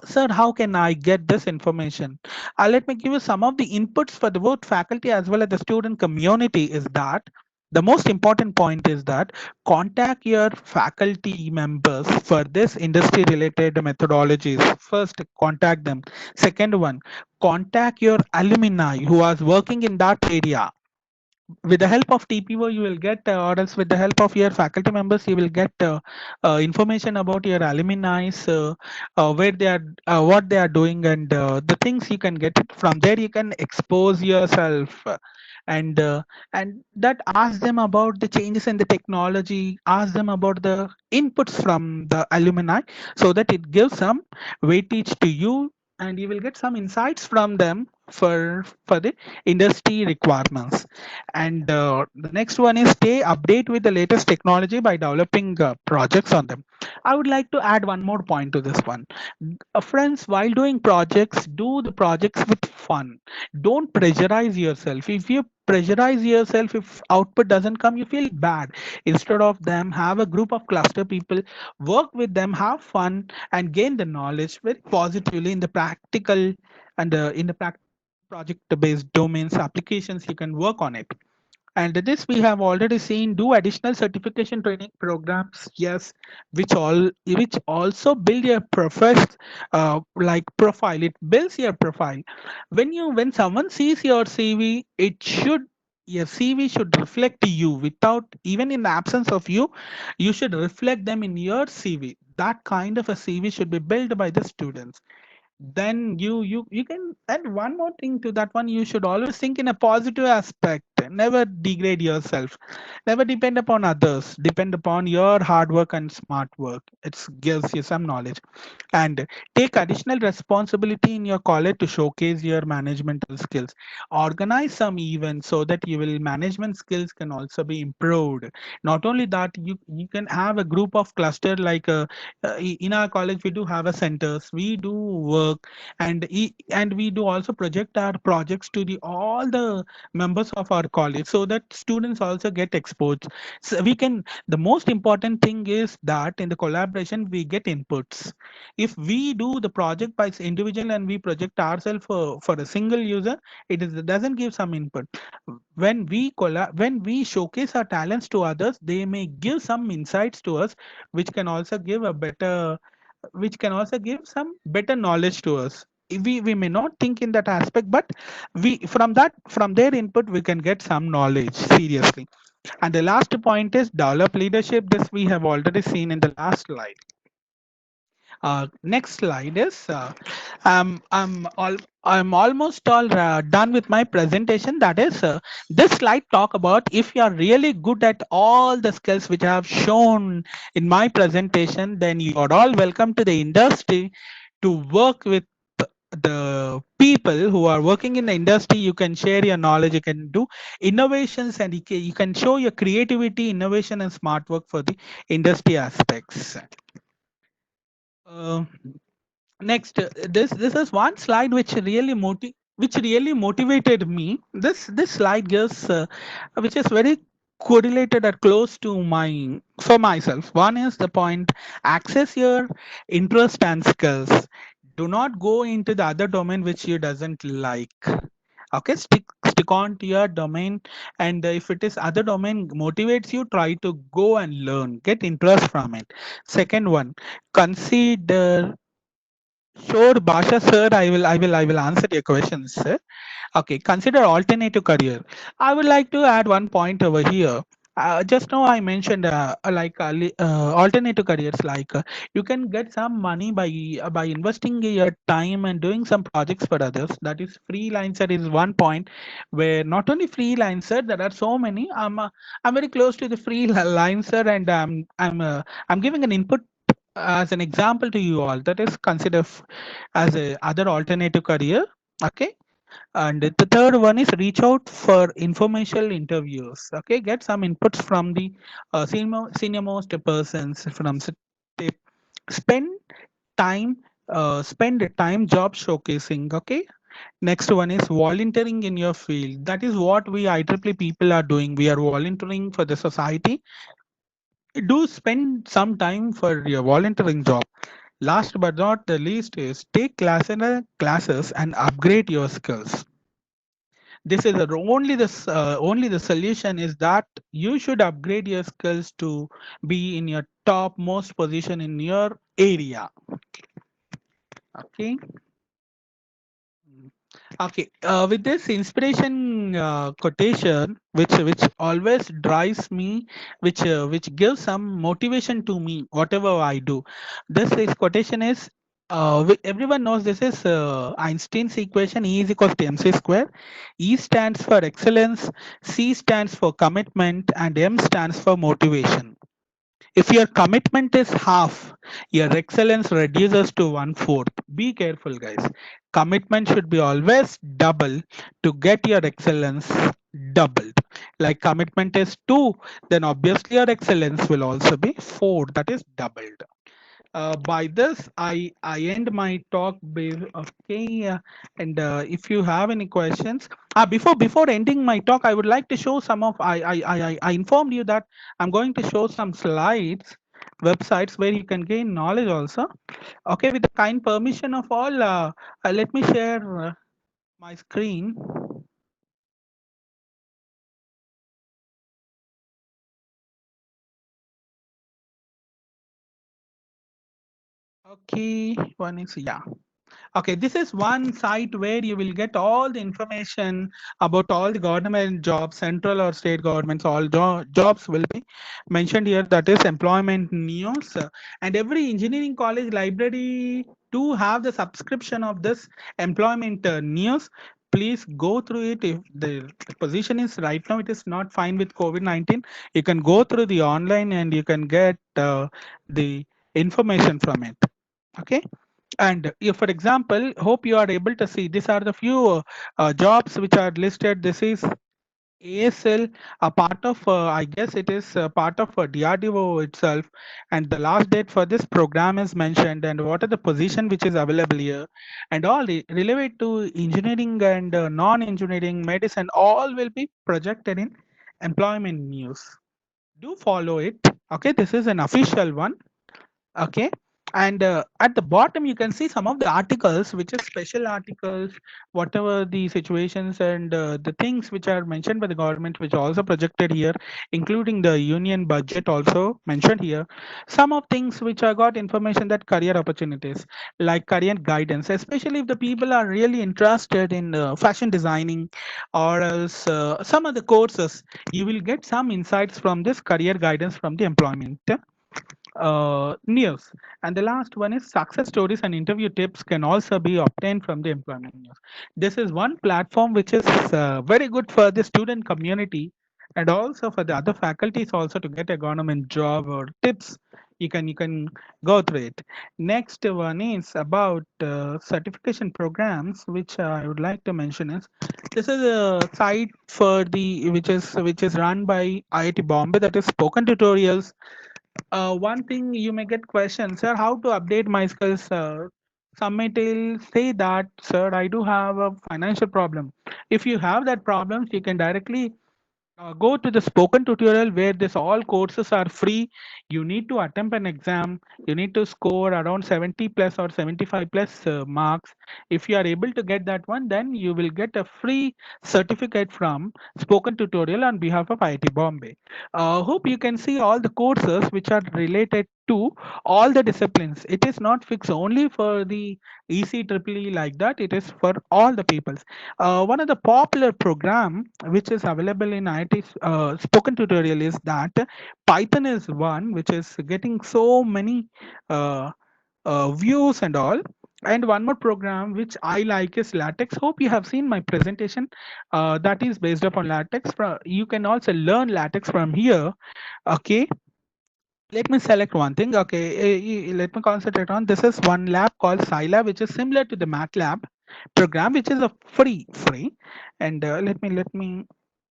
sir, how can I get this information? Let me give you some of the inputs for the both faculty as well as the student community. Is that the most important point is that contact your faculty members for this industry related methodologies. First, contact them. Second one, contact your alumni who are working in that area. With the help of TPO, you will get, or else with the help of your faculty members, you will get information about your alumni, where they are, what they are doing, and the things you can get it from there. You can expose yourself, and that ask them about the changes in the technology. Ask them about the inputs from the alumni, so that it gives some weightage to you, and you will get some insights from them for the industry requirements. And the next one is stay update with the latest technology by developing projects on them. I would like to add one more point to this one. Friends, while doing projects, do the projects with fun. Don't pressurize yourself. If you pressurize yourself, if output doesn't come, you feel bad. Instead of them, have a group of cluster people, work with them, have fun, and gain the knowledge very positively in the practical and in the project based domains applications. You can work on it. And this we have already seen. Do additional certification training programs, yes, which also build your like profile. It builds your profile. When someone sees your CV, your CV should reflect you. Without, even in the absence of you, you should reflect them in your CV. That kind of a CV should be built by the students. Then you can add one more thing to that one. You should always think in a positive aspect. Never degrade yourself. Never depend upon others. Depend upon your hard work and smart work. It gives you some knowledge. And take additional responsibility in your college to showcase your managemental skills. Organize some events so that your management skills can also be improved. Not only that, you can have a group of cluster, like in our college we do have a centers, we do work, and we do also project our projects to the all the members of our college, so that students also get exposed. So we can, the most important thing is that in the collaboration we get inputs. If we do the project by individual and we project ourselves for a single user, it doesn't give some input. When we showcase our talents to others, they may give some insights to us, which can also give a better, which can also give some better knowledge to us. We may not think in that aspect, but we, from their input we can get some knowledge seriously. And the last point is develop leadership. This we have already seen in the last slide. Next slide is I'm almost all done with my presentation. That is, this slide talk about if you are really good at all the skills which I have shown in my presentation, then you are all welcome to the industry to work with the people who are working in the industry. You can share your knowledge, you can do innovations, and you can show your creativity, innovation, and smart work for the industry aspects. Uh, Next, this is one slide which really motivated me. This slide gives which is very correlated or close to my, for myself. One is the point: access your interest and skills. Do not go into the other domain which you doesn't like. Okay, stick on to your domain, and if it is other domain motivates you, try to go and learn. Get interest from it. Second one, consider. Sure, Basha sir, I will answer your questions, sir. Okay, consider alternative career. I would like to add one point over here. Just now I mentioned alternative careers, like you can get some money by investing your time and doing some projects for others. That is, freelancer is one point, where not only freelancer, there are so many. I'm very close to the freelancer, and I'm giving an input as an example to you all. That is, consider as a other alternative career. Okay, and the third one is reach out for informational interviews. Okay, get some inputs from the senior most persons from tip. Spend time, spend time job showcasing. Okay, next one is volunteering in your field. That is what we IEEE people are doing. We are volunteering for the society. Do spend some time for your volunteering job. Last but not the least is take classes and upgrade your skills. This is only the solution is that you should upgrade your skills to be in your topmost position in your area. Okay. Okay, with this inspiration quotation, which always drives me, which gives some motivation to me, whatever I do. This quotation is, everyone knows this is Einstein's equation: E is equals to mc square. E stands for excellence, C stands for commitment, and M stands for motivation. If your commitment is half, your excellence reduces to one fourth. Be careful, guys. Commitment should be always double to get your excellence doubled. Like commitment is 2, then obviously your excellence will also be 4, that is doubled. By this, I end my talk. Okay, and if you have any questions, before ending my talk, I would like to show some of, I informed you that I'm going to show some slides, websites where you can gain knowledge also. Okay, with the kind permission of all, let me share my screen. Okay, one is, yeah. Okay, this is one site where you will get all the information about all the government jobs, central or state governments, all jobs will be mentioned here. That is employment news. And every engineering college library do have the subscription of this employment news. Please go through it. If the position is right now, it is not fine with COVID-19. You can go through the online and you can get the information from it. Okay. And if, for example, hope you are able to see, these are the few jobs which are listed. This is ASL, a part of, I guess it is a part of DRDO itself. And the last date for this program is mentioned, and what are the position which is available here, and all related to engineering and non-engineering, medicine, all will be projected in employment news. Do follow it. Okay, this is an official one. Okay. And at the bottom you can see some of the articles which is special articles, whatever the situations and the things which are mentioned by the government, which are also projected here, including the union budget also mentioned here. Some of things which I got information, that career opportunities like career guidance, especially if the people are really interested in fashion designing or else some of the courses, you will get some insights from this career guidance from the employment news. And the last one is success stories and interview tips can also be obtained from the employment news. This is one platform which is very good for the student community and also for the other faculties also to get a government job or tips. You can go through it. Next one is about certification programs, which I would like to mention is, this is a site for the which is run by IIT Bombay, that is spoken tutorials. One thing you may get questions, sir, how to update my skills? Some may say that, sir, I do have a financial problem. If you have that problem, you can directly go to the spoken tutorial where this all courses are free. You need to attempt an exam. You need to score around 70 plus or 75 plus marks. If you are able to get that one, then you will get a free certificate from spoken tutorial on behalf of IIT Bombay. Hope you can see all the courses which are related to all the disciplines. It is not fixed only for the EC like that. It is for all the peoples. One of the popular program which is available in IIT spoken tutorial is that Python is one which is getting so many uh, views and all. And one more program which I like is LaTeX. Hope you have seen my presentation. That is based upon LaTeX. You can also learn LaTeX from here. Okay, let me select one thing. Okay, let me concentrate on, this is one lab called Scilab, which is similar to the MATLAB program, which is a free. And let me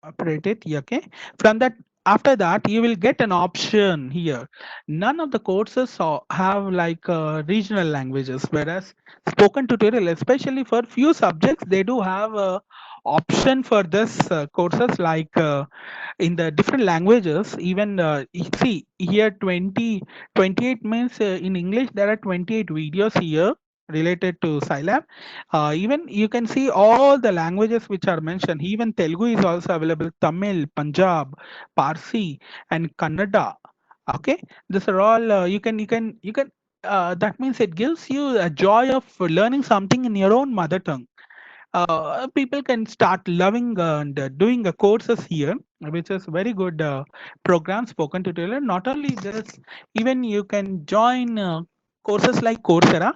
operate it. Yeah, okay, from that, after that you will get an option here. None of the courses have like regional languages, whereas spoken tutorial, especially for few subjects, they do have a option for this courses like in the different languages. Even see here, 28 means in English there are 28 videos here related to Scilab. Even you can see all the languages which are mentioned. Even Telugu is also available, Tamil, Punjab, Parsi, and Kannada. Okay, these are all you can that means it gives you a joy of learning something in your own mother tongue. People can start loving and doing courses here, which is very good program, spoken tutorial. Not only this, even you can join courses like Coursera.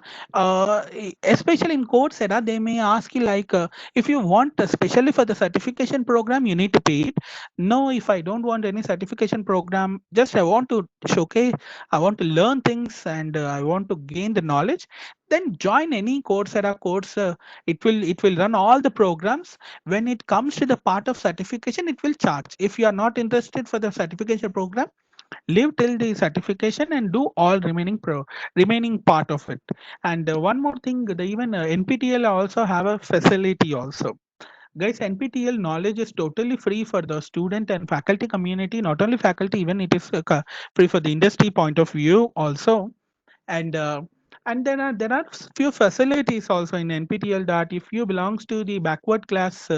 Especially in Coursera, they may ask you like, if you want, especially for the certification program, you need to pay it. No, if I don't want any certification program, just I want to showcase, I want to learn things, and I want to gain the knowledge, then join any Coursera course. It will run all the programs. When it comes to the part of certification, it will charge. If you are not interested for the certification program, leave till the certification and do all remaining part of it. And one more thing, the even NPTEL also have a facility also. Guys, NPTEL knowledge is totally free for the student and faculty community. Not only faculty, even it is free for the industry point of view also. And And there are few facilities also in NPTEL that if you belongs to the backward class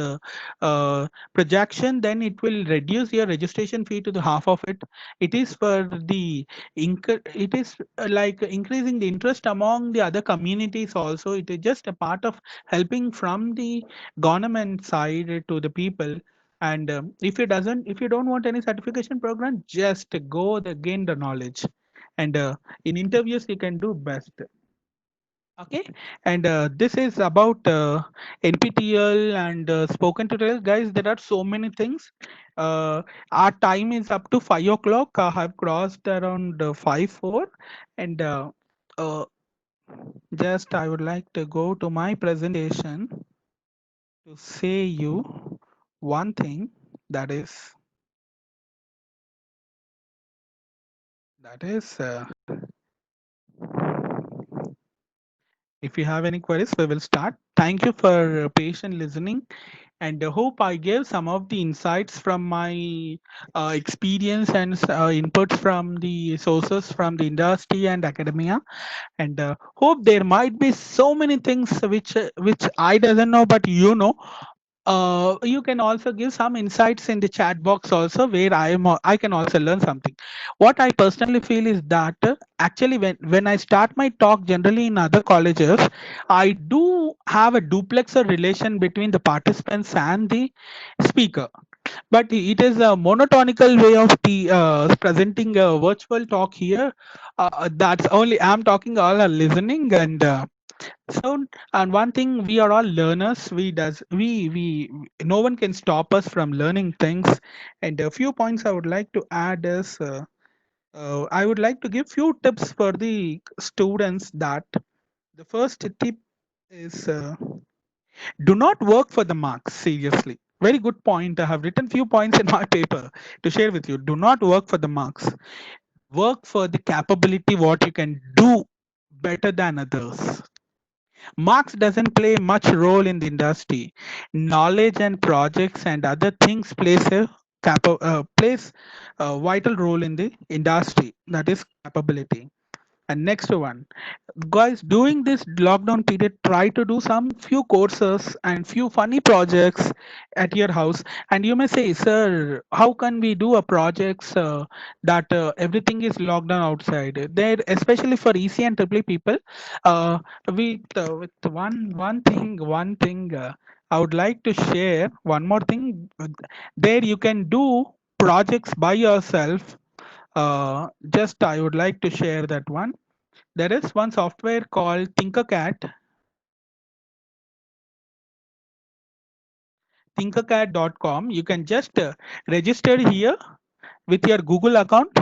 projection, then it will reduce your registration fee to the half of it. It is for the it is like increasing the interest among the other communities also. It is just a part of helping from the government side to the people. And if you don't want any certification program, just go gain the knowledge. And in interviews you can do best. Okay, and this is about NPTEL and spoken tutorial, guys. There are so many things. Our time is up to 5 o'clock. I have crossed around 5:04, and just I would like to go to my presentation to say you one thing, that is if you have any queries, we will start. Thank you for patient listening, and hope I gave some of the insights from my experience and inputs from the sources from the industry and academia. And hope there might be so many things which I doesn't know, but you know. You can also give some insights in the chat box also, where I can also learn something. What I personally feel is that actually when I start my talk generally in other colleges, I do have a duplexer relation between the participants and the speaker, but it is a monotonical way of presenting a virtual talk here. That's only I'm talking, all are listening. And so, and one thing, we are all learners. We no one can stop us from learning things. And a few points I would like to add is I would like to give few tips for the students. That the first tip is do not work for the marks. Seriously, very good point. I have written few points in my paper to share with you. Do not work for the marks. Work for the capability, what you can do better than others. Marks doesn't play much role in the industry. Knowledge and projects and other things plays a vital role in the industry. That is capability. And next one, guys, during this lockdown period, try to do some few courses and few funny projects at your house. And you may say, sir, how can we do a projects that everything is locked down outside? There, especially for EC and triple E people, with one thing I would like to share one more thing. There you can do projects by yourself. Just I would like to share that one. There is one software called Tinkercad, tinkercad.com. You can just register here with your Google account.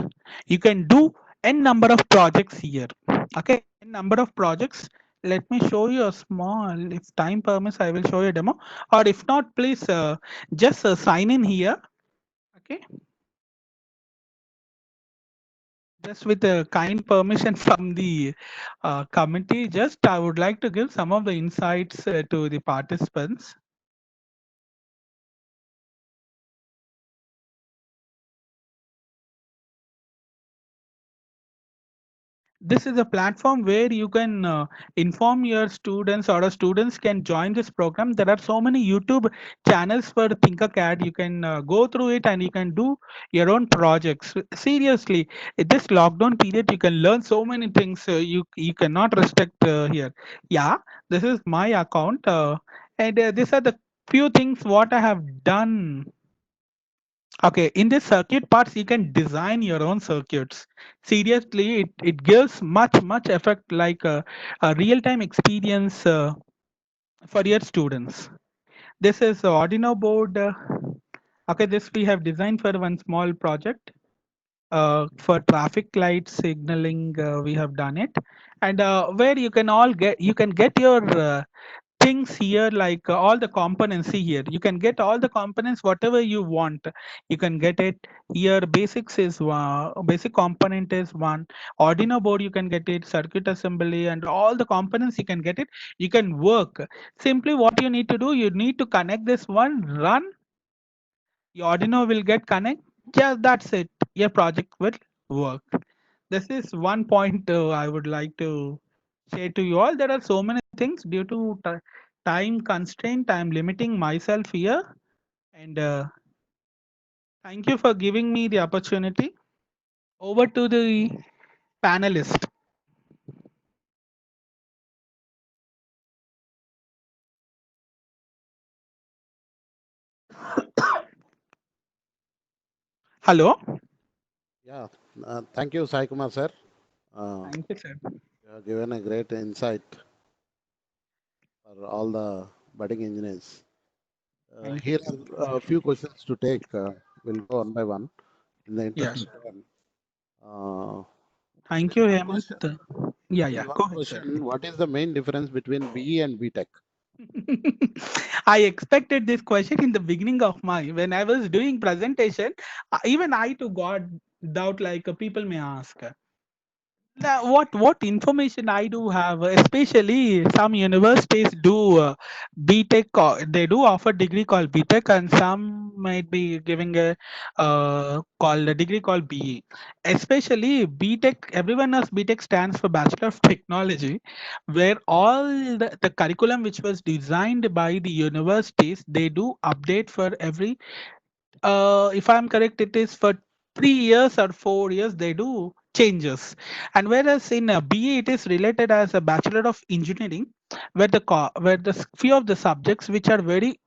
You can do n number of projects here. Okay, n number of projects. Let me show you a small, if time permits, I will show you a demo. Or if not, please just sign in here. Okay, just with a kind permission from the committee, just I would like to give some of the insights to the participants. This is a platform where you can inform your students, or students can join this program. There are so many YouTube channels for Tinkercad. You can go through it and you can do your own projects. Seriously, in this lockdown period, you can learn so many things. You cannot restrict here. Yeah, this is my account, and these are the few things what I have done. Okay, in this circuit parts, you can design your own circuits. Seriously, it gives much effect, like a real-time experience for your students. This is a Arduino board. Okay, this we have designed for one small project. For traffic light signaling, we have done it. And where you can get your things here, like all the components. See here, you can get all the components whatever you want. You can get it here. Basics is basic component is one. Arduino board you can get it, circuit assembly and all the components you can get it. You can work. Simply what you need to do, you need to connect this one, run. Your Arduino will get connect. Yeah, that's it. Your project will work. This is one point I would like to share to you all. There are so many things due to time constraint. I'm limiting myself here, and thank you for giving me the opportunity. Over to the panelist. Hello. Yeah, thank you, Sai Kumar sir. Uh, Thank you, sir. you have given a great insight for all the budding engineers. Thank you, Here sir. are a few questions to take. We'll go one by one in the interest Yes. of time. Uh, Thank in you, one Hemant. question, Yeah, in yeah. one Go ahead, sir. question, what is the main difference between BE and BTech? I expected this question in the beginning of my when I was doing presentation. Even I too got doubt like people may ask. What information I do have, especially some universities do BTech. They do offer degree called BTech, and some might be giving a called a degree called BE. Especially BTech, everyone knows BTech stands for Bachelor of Technology, where all the curriculum which was designed by the universities they do update for every if I'm correct, it is for 3 years or 4 years they do changes. And whereas in BA it is related as a Bachelor of Engineering, where where the few of the subjects which are very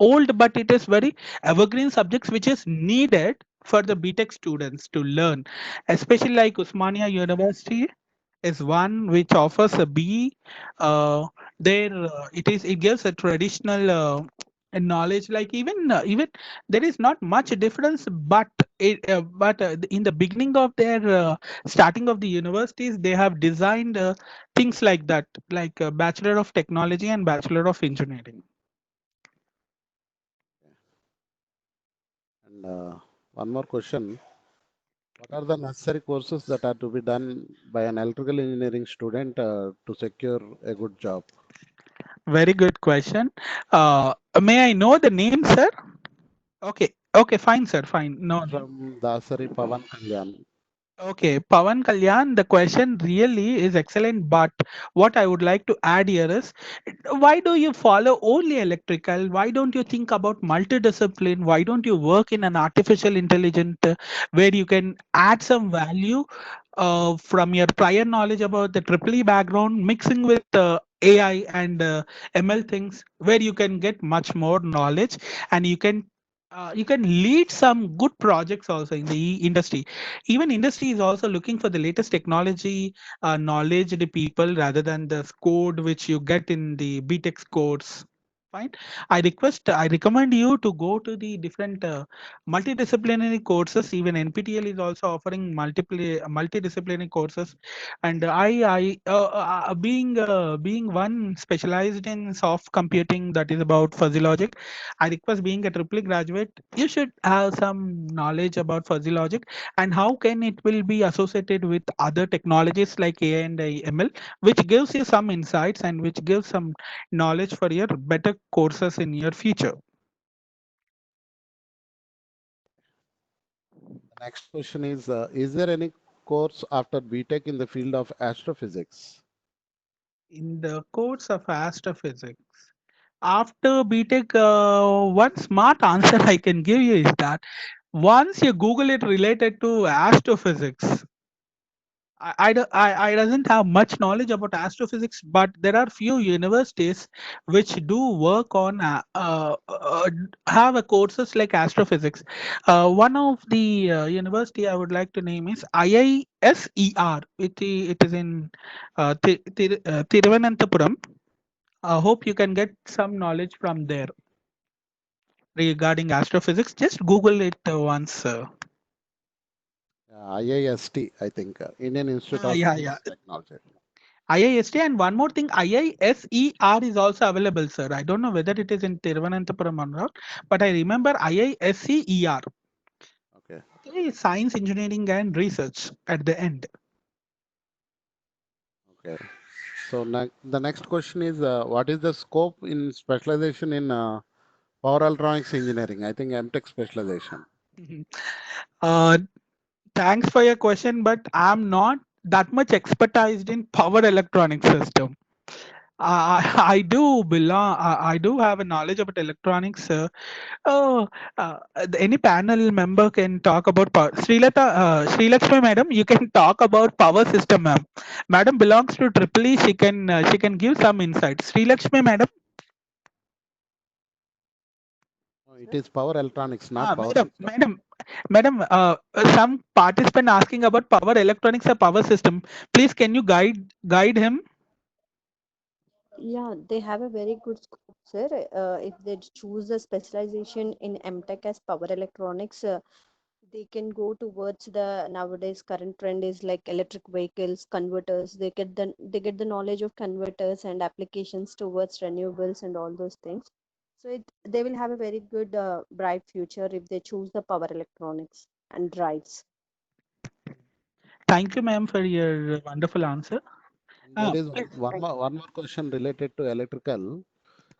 old, but it is very evergreen subjects which is needed for the BTech students to learn, especially like Usmania University is one which offers a B. There it gives a traditional knowledge. Like even there is not much difference, but in the beginning of their starting of the universities, they have designed things like that, like Bachelor of Technology and Bachelor of Engineering. And one more question. What are the necessary courses that are to be done by an electrical engineering student to secure a good job? Very good question. May I know the name, sir? Okay. Okay, fine, sir. Fine. No. From Dasari Pavan Kalyan. Okay, Pawan Kalyan, the question really is excellent, but what I would like to add here is why do you follow only electrical? Why don't you think about multidiscipline? Why don't you work in an artificial intelligence where you can add some value from your prior knowledge about the triple E background, mixing with AI and ML things, where you can get much more knowledge and you can lead some good projects also in the industry. Even industry is also looking for the latest technology knowledge the people rather than the code which you get in the BTech course. Fine. I recommend you to go to the different multidisciplinary courses. Even NPTEL is also offering multidisciplinary courses. And being one specialized in soft computing, that is about fuzzy logic, I request being a triple E graduate, you should have some knowledge about fuzzy logic and how can it will be associated with other technologies like AI and ML, which gives you some insights and which gives some knowledge for your better courses in your future. The next question is there any course after BTech in the field of astrophysics? In the course of astrophysics, after BTech, one smart answer I can give you is that once you Google it related to astrophysics, I doesn't have much knowledge about astrophysics, but there are few universities which do work on have a courses like astrophysics. One of the university I would like to name is IISER. It is in Thiruvananthapuram. I hope you can get some knowledge from there regarding astrophysics. Just Google it once. IIST, I think, Indian Institute of Yeah, yeah. Space Technology. IIST and one more thing, IISER is also available, sir. I don't know whether it is in Tiruvananthapuram or not, but I remember IISER. Okay. Okay, Science, Engineering and Research at the end. Okay. So the next question is what is the scope in specialization in power electronics engineering? I think MTech specialization. Mhm. Uh, Thanks for your question, but I'm not that much expertised in power electronic system. I do belong. I do have a knowledge about electronics. Oh, any panel member can talk about power. Sri Lakshmi madam, you can talk about power system, ma'am. Madam belongs to Triple E. She can give some insights. Sri Lakshmi madam. No, it is power electronics, not power Madam, system. madam. Some participant asking about power electronics or power system. Please, can you guide him? Yeah, they have a very good scope, sir. If they choose a specialization in MTech as power electronics, they can go towards the nowadays current trend is like electric vehicles, converters. They get the knowledge of converters and applications towards renewables and all those things. So they will have a very good bright future if they choose the power electronics and drives. Thank you, ma'am, for your wonderful answer. And there is Please. one more question related to electrical.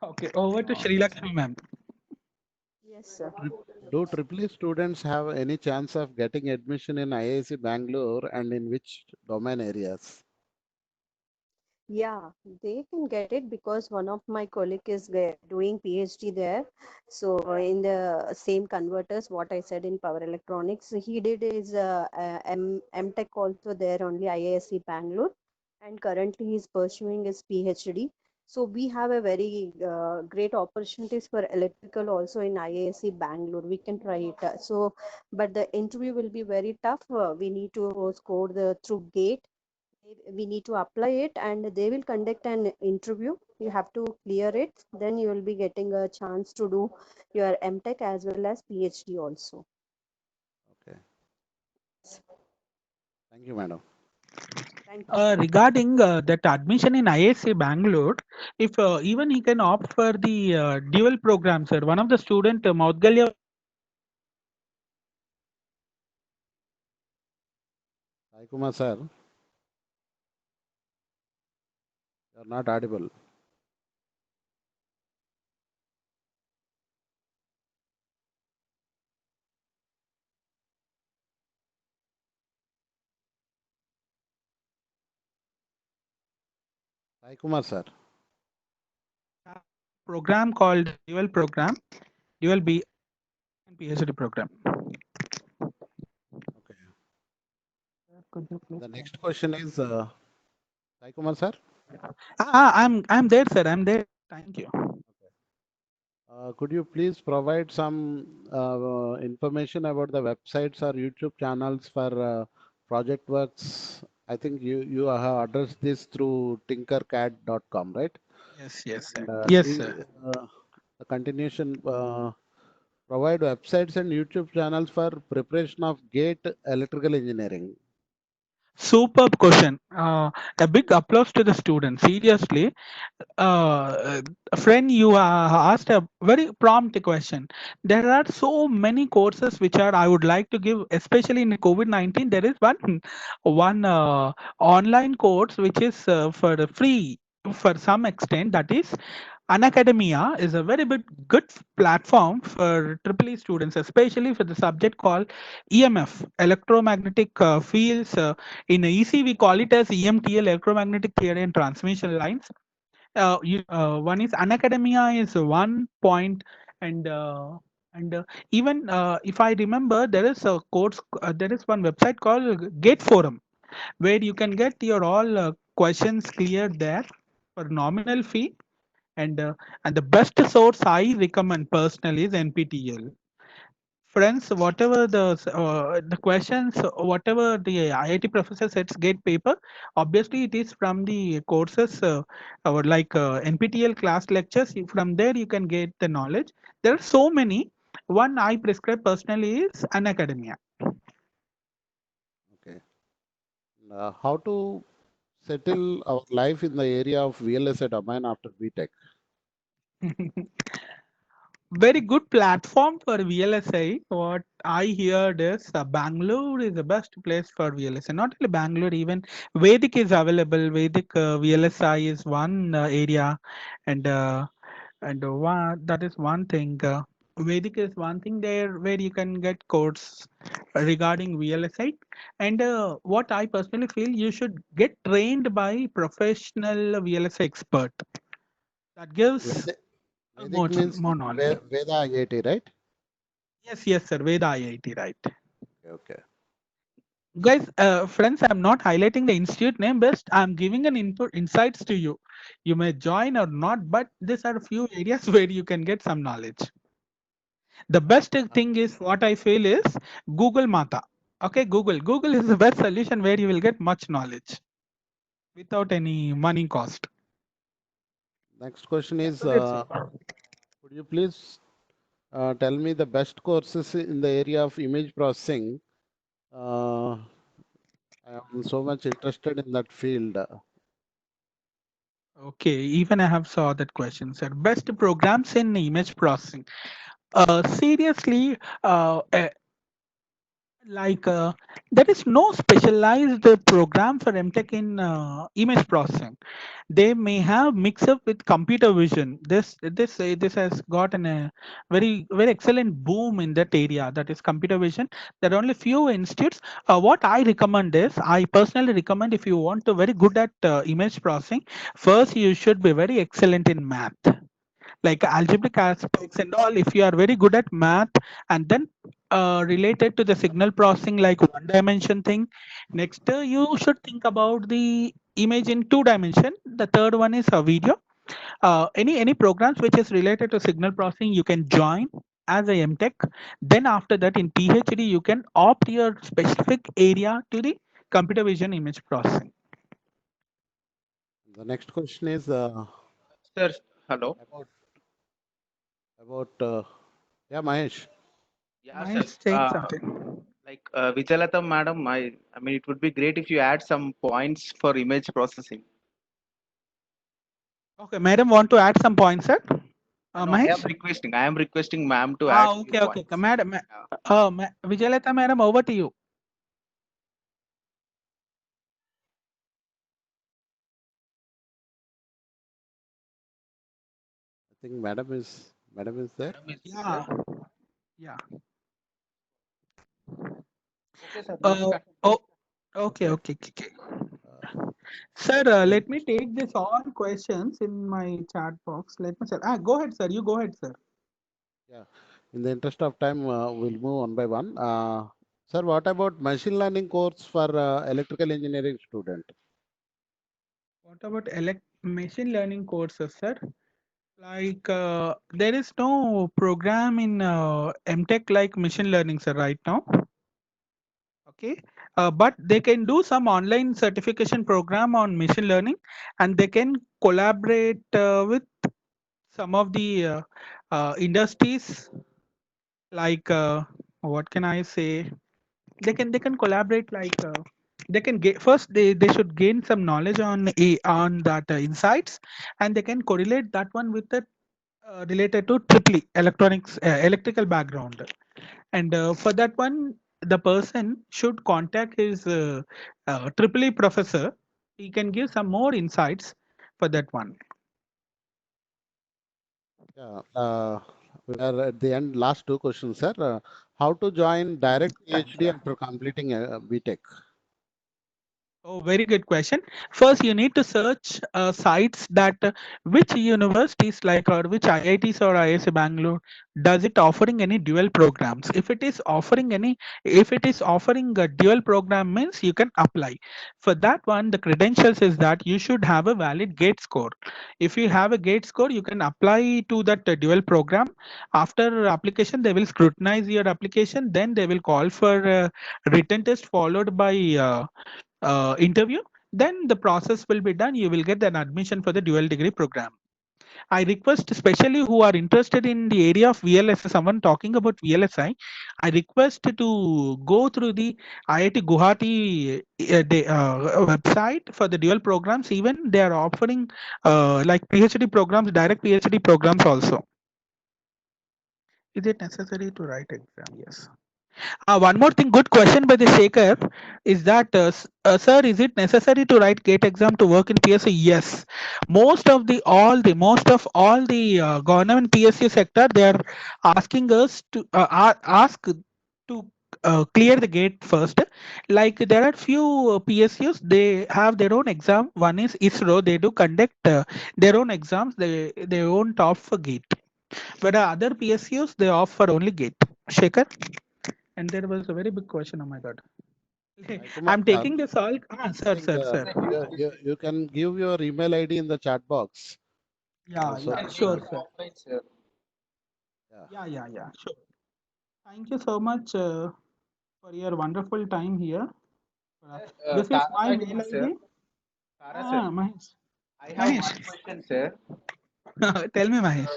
Okay, over to Uh, Sri Lakshmi, ma'am. Yes, sir. do Triple E students have any chance of getting admission in IIC Bangalore and in which domain areas? Yeah, they can get it because one of my colleague is doing PhD there. So in the same converters, what I said in power electronics, he did his MTech also there only IISc Bangalore, and currently he's pursuing his PhD. So we have a very great opportunities for electrical also in IISc Bangalore. We can try it. So, but the interview will be very tough. We need to score the through gate. We need to apply it and they will conduct an interview. You have to clear it, then you will be getting a chance to do your MTech as well as PhD also. Okay, thank you, madam. Thank you, sir. Regarding that admission in ISC Bangalore, if even he can opt for the dual program, sir. One of the student, Maudgalya. Sai Kumar sir, you are not audible. Sai Kumar sir. Program called dual program, dual B and PhD program. Okay. Could you please? The next question is Sai Kumar sir. I'm there, sir. I'm there. Thank you. Could you please provide some information about the websites or YouTube channels for project works? I think you have addressed this through tinkercad.com, right? Yes, sir. And Yes, sir. the continuation provide websites and YouTube channels for preparation of GATE electrical engineering. Superb question. A big applause to the student. Seriously, uh, friend, you asked a very prompt question. There are so many courses which are I would like to give, especially in COVID-19. There is one online course which is for the free for some extent. That is Unacademia is a very good platform for Triple E students, especially for the subject called EMF, electromagnetic fields. In EC, we call it as EMTL, electromagnetic theory and transmission lines. One is Unacademia is one point, and even if I remember, there is a course, there is one website called Gate Forum where you can get your all questions cleared there for nominal fee, and the best source I recommend personally is NPTEL. Friends, whatever the questions, whatever the IIT professor sets gate paper, obviously it is from the courses or like NPTEL class lectures. From there you can get the knowledge. There are so many. One I prescribe personally is an academia. Okay. How to settle our life in the area of VLSI domain after BTech? Very good platform for VLSI. What I heard is Bangalore is the best place for VLSI. Not only Bangalore, even Vedic is available. Vedic VLSI is one area, and one that is one thing. Vedic is one thing there where you can get course regarding VLSI. And what I personally feel, you should get trained by professional VLSI expert. That gives Vedic, Vedic means more knowledge. Veda IIT, right? Yes, sir. Veda IIT, right? Okay. Guys, friends, I'm not highlighting the institute name, best I'm giving an input insights to you. You may join or not, but these are a few areas where you can get some knowledge. The best thing is what I feel is Google Mata. Okay, Google is the best solution where you will get much knowledge without any money cost. Next question is, So that's all. could you please tell me the best courses in the area of image processing? Uh, I am so much interested in that field. Okay, even I have saw that question, sir. Best programs in image processing. Seriously, like there is no specialized program for MTech in image processing. They may have mix up with computer vision. This has gotten a very excellent boom in that area, that is computer vision. There are only few institutes. What I recommend is, I personally recommend, if you want to very good at image processing, first you should be very excellent in math, like algebraic aspects and all. If you are very good at math, and then related to the signal processing, like one dimension thing, next you should think about the image in two dimension. The third one is a video. Any programs which is related to signal processing, you can join as a MTech. Then after that, in PhD you can opt your specific area to the computer vision image processing. The next question is Sir, hello. about about yeah, Mahesh. Yeah, sir. Mind saying something. Like Vijalata madam, I mean, it would be great if you add some points for image processing. Okay, madam want to add some points, sir? No, Mahesh? I am requesting ma'am to add few Okay. points. Madam, Yeah. Vijayalata, madam, over to you. I think madam is there. Madam is Yeah, there. yeah. Okay, sir. Let's Uh, continue. oh, okay. Okay. Sir, Then let me take this all questions in my chat box. Let me, sir. Go ahead, sir. You go ahead, sir. yeah, in the interest of time, we'll move one by one. Sir, what about machine learning course for electrical engineering student? What about machine learning courses, sir? Like, there is no program in MTech like machine learning, sir, right now. Okay, but they can do some online certification program on machine learning, and they can collaborate with some of the industries, like what can I say, they can collaborate, like they can get, first they should gain some knowledge on on that insights, and they can correlate that one with the related to triple electronics electrical background. And for that one, the person should contact his triple E professor. He can give some more insights for that one. Yeah, we are at the end. Last two questions, sir. How to join direct PhD after completing a BTech? Oh, very good question. First, you need to search sites that which universities, like, or which IITs or IISc Bangalore, does it offering any dual programs. If it is offering a dual program, means you can apply. For that one, the credentials is that you should have a valid gate score. If you have a gate score, you can apply to that dual program. After application, they will scrutinize your application. Then they will call for written test followed by interview. Then the process will be done. You will get an admission for the dual degree program. I request, especially who are interested in the area of VLSI, someone talking about VLSI, I request to go through the IIT Guwahati website for the dual programs. Even they are offering like PhD programs, direct PhD programs also. Is it necessary to write exam? Yes. One more thing, good question by the Shaker is that, sir, is it necessary to write GATE exam to work in PSU? Yes. Most of all the government PSU sector, they are asking us to ask to clear the gate first. Like there are few PSUs, they have their own exam. One is ISRO, they do conduct their own exams. They won't offer GATE. But other PSUs, they offer only GATE. Shaker? And there was a very big question. Oh my God. Sai Kumar I'm sir, taking this all. Ah, I sir, think sir, sir. you can give your email ID in the chat box. Yeah, So yeah, I'll take sure, it sir. offline, sir. yeah, Yeah, yeah, yeah, sure. Thank you so much for your wonderful time here. Sir, This is Tara my Sai mail Kumar, sir. ID. Tara, sir. Ah, Mahesh. I have Mahesh. one question, sir. Tell me, Mahesh.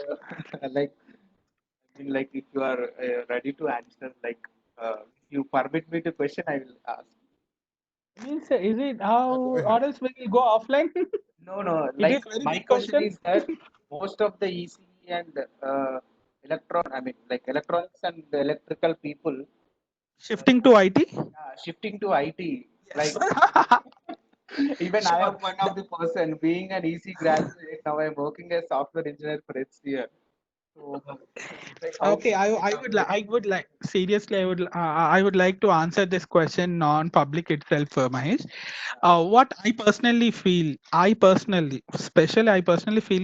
Like, I mean, like, if you are ready to answer, like, if you permit me to question, I will ask. Means, is it how, yeah, go ahead. or else we will go offline? No, no. It is Like, very my big question question. is that most of the ECE and I mean, like electronics and the electrical people Shifting to IT? shifting to IT. Yes. Like, even I Sure. am one of the person being an EC graduate. Now I'm working as software engineer for HCL. So, like, how Okay, can I we I would like navigate? seriously I would like to answer this question on public itself, Mahesh. Uh, What I personally feel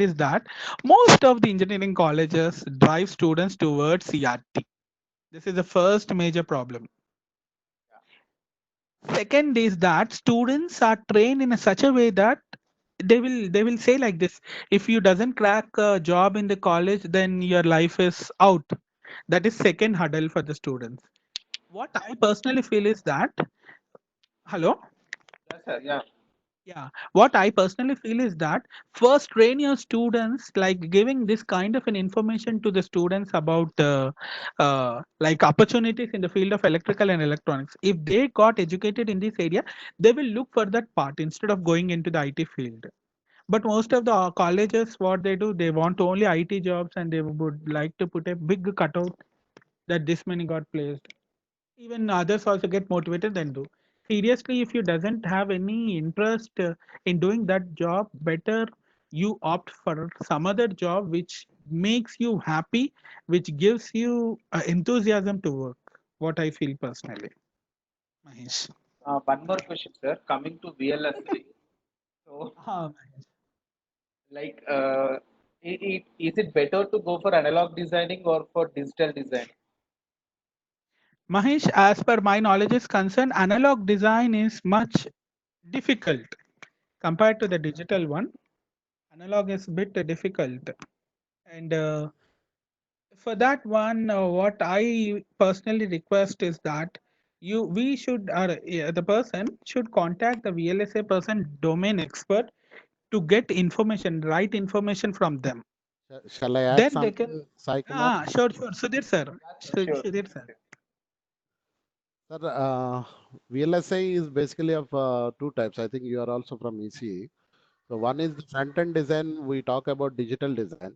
is that most of the engineering colleges drive students towards CRT. This is the first major problem. Second is that students are trained in such a way that they will say like this: if you doesn't crack a job in the college, then your life is out. That is second hurdle for the students. What I personally feel is that, hello. yes, sir. Yeah. Yeah, what I personally feel is that first train your students, like giving this kind of an information to the students about like opportunities in the field of electrical and electronics. If they got educated in this area, they will look for that part instead of going into the IT field. But most of the colleges, what they do, they want only IT jobs and they would like to put a big cutout that this many got placed. Even others also get motivated then do. Seriously, if you doesn't have any interest in doing that job, better you opt for some other job which makes you happy, which gives you enthusiasm to work. What I feel personally, Mahesh. One more question, sir. Coming to VLSI. So, Mahesh. like, is it better to go for analog designing or for digital design? Mahesh, as per my knowledge is concerned, analog design is much difficult compared to the digital one. Analog is bit difficult, and for that one, what I personally request is that we should, the person should contact the VLSA person, domain expert, to get information, right information from them. Shall I add Then they can. something, Sai Kumar? Sure, sure. Sudhir sir. Yes, sir. Sure. Sudhir sir. Sir, VLSI is basically of two types. I think you are also from ECE. So one is the front-end design, we talk about digital design,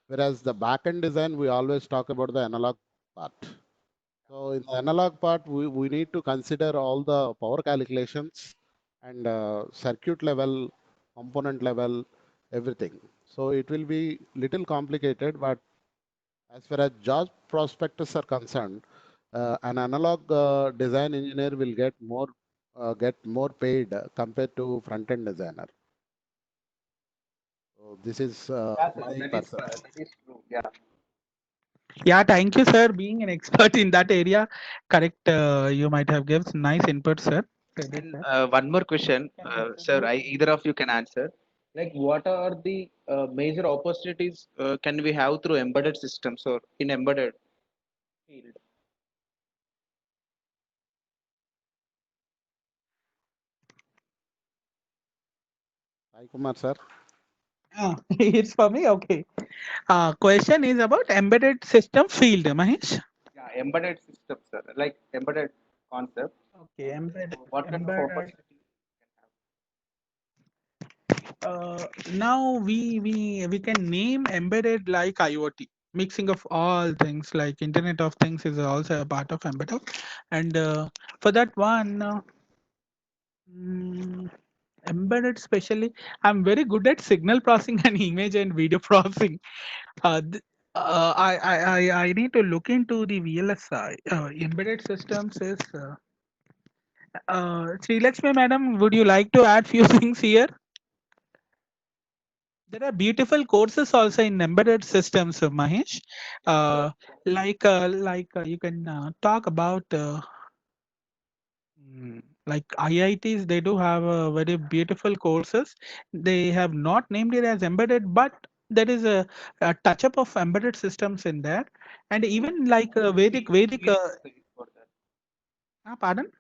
whereas the back-end design, we always talk about the analog part. So in the analog part, we need to consider all the power calculations and circuit level, component level, everything. So it will be little complicated, but as far as job prospectus are concerned, an analog design engineer will get more paid compared to front-end designer. So this is Yeah, sir. my That perception. is true. Yeah. Yeah, thank you, sir. Being an expert in that area, correct. You might have given nice input, sir. Sudhir And sir. one more question, Can sir. contribute. Either of you can answer. Like, what are the major opportunities can we have through embedded systems or in embedded field? Sai Kumar sir. It's for me. Okay. Question is about embedded system field, Mahesh. Yeah, embedded systems, sir. Like embedded concept. Okay, So what kind of embedded. opportunities we can have? Now we can name embedded like IoT. mixing of all things like Internet of Things is also a part of embedded. And for that one, mm, embedded especially, I'm very good at signal processing and image and video processing. I need to look into the VLSI. Embedded systems is Sri Lakshmi madam, would you like to add few things here? There are beautiful courses also in embedded systems, Mahesh. Uh, you can talk about like IITs. They do have very beautiful courses. They have not named it as embedded, but there is a touch up of embedded systems in there, and even like Vedic. Prerequisite for that. Pardon?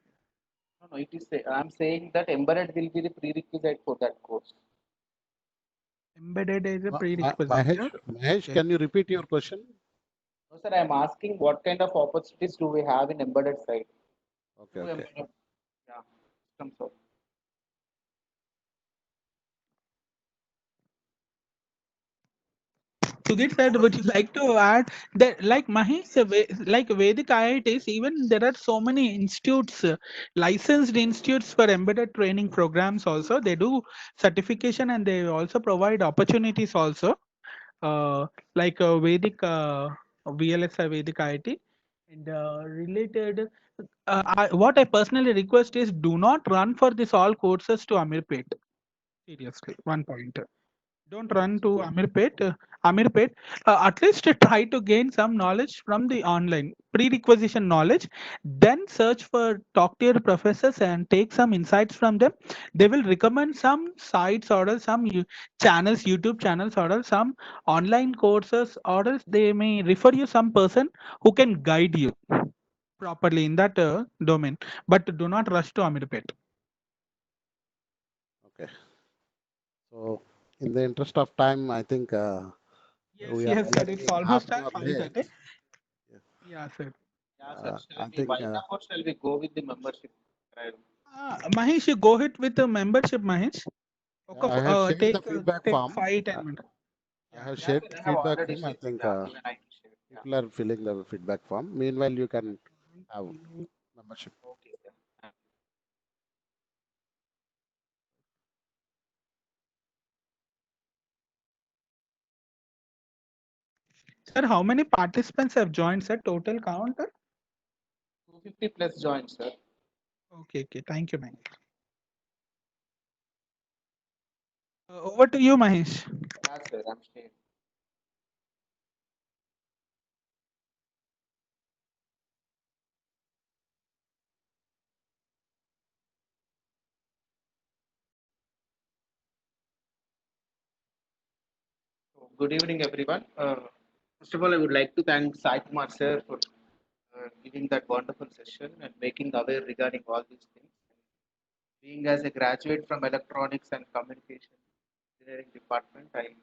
No, it is. I'm saying that embedded will be the prerequisite for that course. Embedded is a Mahesh, prerequisite. Mahesh, Okay. can you repeat your question? No, sir, I'm asking what kind of opportunities do we have in embedded side? Okay, Through okay. embedded, yeah, systems. So, Sudhir sir, would you like to add that, like Mahesh, like Vedic IITs, even there are so many institutes, licensed institutes for embedded training programs also. They do certification and they also provide opportunities also, like Vedic VLSI Vedic IIT. And related, what I personally request is do not run for this all courses to Amirpet. Seriously, one point. Don't run to Amirpet. Amirpet. At least try to gain some knowledge from the online prerequisition knowledge. Then search for talk to your professors and take some insights from them. They will recommend some sites or else some channels, YouTube channels or else some online courses or else they may refer you some person who can guide you properly in that domain. But do not rush to Amirpet. Okay. So, in the interest of time, I think Yes, we are yes, sir. It's already half almost an at hour late. 5:30. Yeah, sir. yeah, sir. Shall I we think wind up or shall we go with the membership drive? Mahesh, you go ahead with the membership, Mahesh. yeah, I have shared the feedback Take form. 5-10 minutes. I Yeah. have Yeah, shared sir. the I have feedback already form. I shared. think Yeah, even I shared. Yeah. people are filling the feedback form. Meanwhile, you can have membership. Okay, sir. Sir, how many participants have joined, sir? Total count? 250 plus joints, sir. Okay, okay. Thank you, Mahesh. Over to you, Mahesh. Yeah, sir. I'm staying. So, good evening, everyone. First of all, I would like to thank Sai Kumar sir for giving that wonderful session and making aware regarding all these things. Being as a graduate from electronics and communication engineering department, I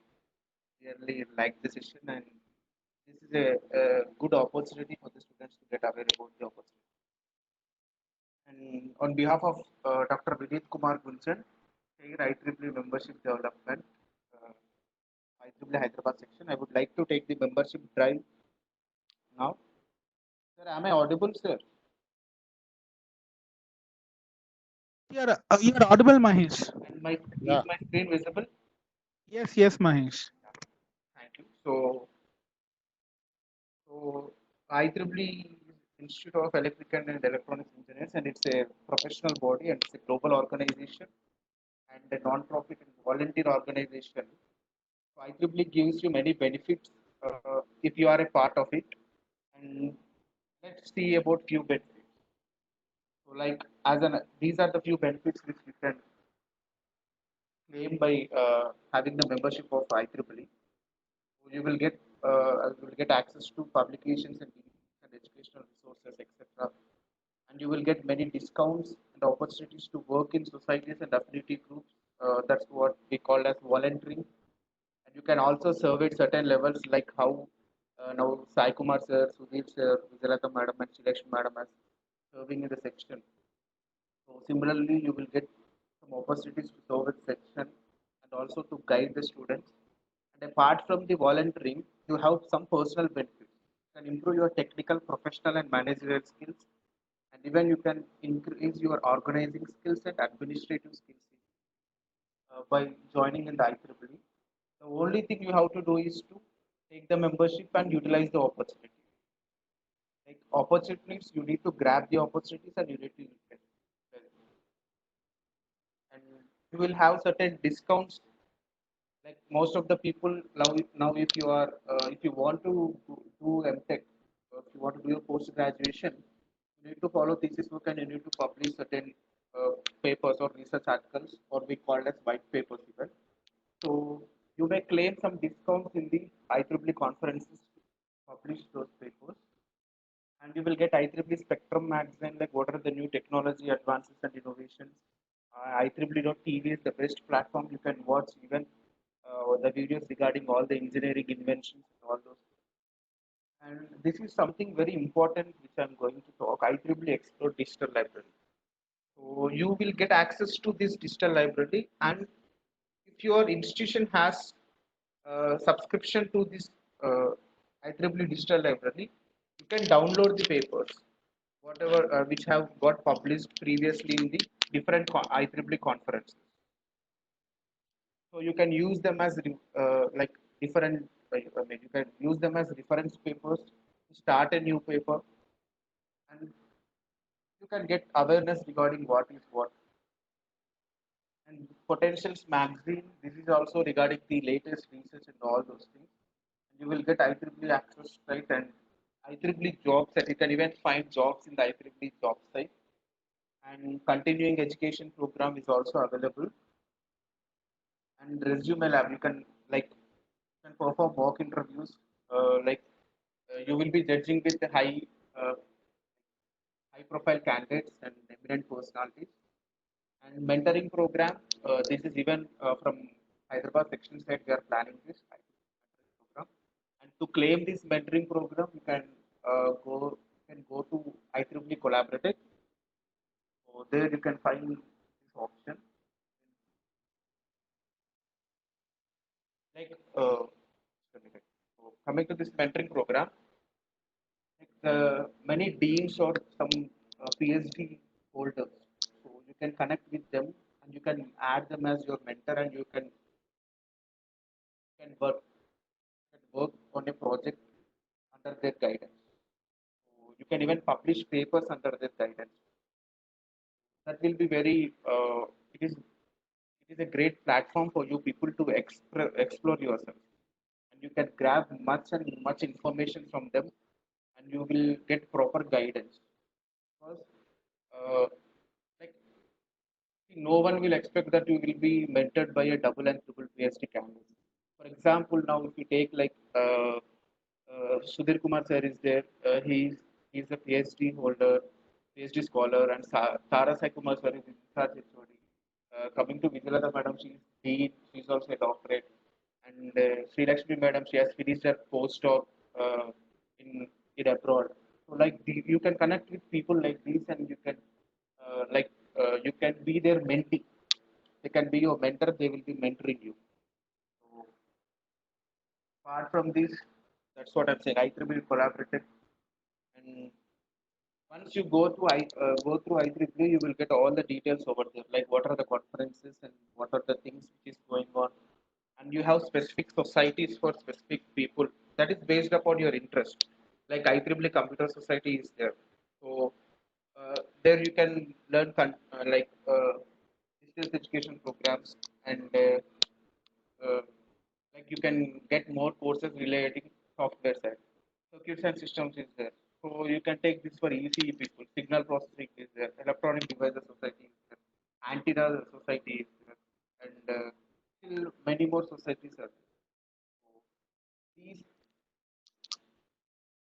really like the session, and this is a good opportunity for the students to get aware about the opportunity. And on behalf of Dr. Vinit Kumar Gunjan, Chair IEEE Membership Development, uh, IEEE Hyderabad section, I would like to take the membership drive now. Sir, am I audible, sir? You're audible, Mahesh. And my is Yeah. my screen visible? Yes, yes, Mahesh. Thank you. So IEEE Institute of Electrical and Electronics Engineers, and it's a professional body and it's a global organization and a non-profit and volunteer organization. So IEEE gives you many benefits if you are a part of it. And let's see about few benefits. So like these are the few benefits which you can claim by having the membership of IEEE. So you will get access to publications and educational resources, etc. And you will get many discounts and opportunities to work in societies and affinity groups. That's what we call as volunteering. And you can also serve at certain levels, like how now Sai Kumar sir, Sudhir sir, Vijalata madam, and Shilakshmi madam are serving in the section. So similarly, you will get some opportunities to serve with section and also to guide the students. And apart from the volunteering, you have some personal benefits. You can improve your technical, professional, and managerial skills, and even you can increase your organizing skills and administrative skills by joining in the IEEE. The only thing you have to do is to take the membership and utilize the opportunity. Like opportunities, you need to grab the opportunities and you need to utilize them. And you will have certain discounts. Like most of the people now if you are if you want to do MTech, or if you want to do your post graduation, you need to follow thesis work and you need to publish certain uh, papers or research articles, or we call as white papers even. So you may claim some discounts in the IEEE conferences to publish those papers, and you will get IEEE Spectrum magazine, like what are the new technology advances and innovations. IEEE.tv is the best platform. You can watch even the videos regarding all the engineering inventions and all those. And this is something very important which I'm going to talk. IEEE Explore Digital Library. So you will get access to this digital library, and if your institution has subscription to this uh, IEEE digital library, you can download the papers, whatever which have got published previously in the different IEEE conferences. So you can use them as like different. I mean, you can use them as reference papers to start a new paper, and you can get awareness regarding what is what. And Potentials magazine. This is also regarding the latest research and all those things. And you will get IEEE access site and IEEE jobs, that you can even find jobs in the IEEE job site. And continuing education program is also available. And resume lab, you can like can perform mock interviews. Like you will be judging with the uh, high profile candidates and eminent personalities. And mentoring program, this is even from Hyderabad section side, we are planning this mentoring program. And to claim this mentoring program, you can go to IEEE Collaborative. So there you can find this option. Like so coming to this mentoring program, like many deans or some PhD holders, so you can connect with them and you can add them as your mentor, and you can work on a project under their guidance. So you can even publish papers under their guidance. That will be very. It is a great platform for you people to explore yourself, and you can grab much and much information from them, and you will get proper guidance. Because like no one will expect that you will be mentored by a double and triple PhD candidate. For example, now if you take like Sudhir Kumar sir is there. He's a PhD holder, PhD scholar, and Tara Sai Kumar sir is in charge HOD. Coming to Vijayalata madam, she's dean. She's also a doctorate, and Sri Lakshmi madam, she has finished her postdoc uh, in abroad. So like you can connect with people like these, and you can you can be their mentee. They can be your mentor. They will be mentoring you. So apart from this, that's what I'm saying. IEEE collaborative, and once you go through IEEE, you will get all the details over there, like what are the conferences and what are the things which is going on, and you have specific societies for specific people. That is based upon your interest. Like IEEE Computer Society is there, so there you can learn distance education programs, and uh, like you can get more courses relating software side. Circuits and systems is there. So you can take this for ECE people. Signal processing is there. Electronic devices society is there. Antenna society is there. And still many more societies are there. So these,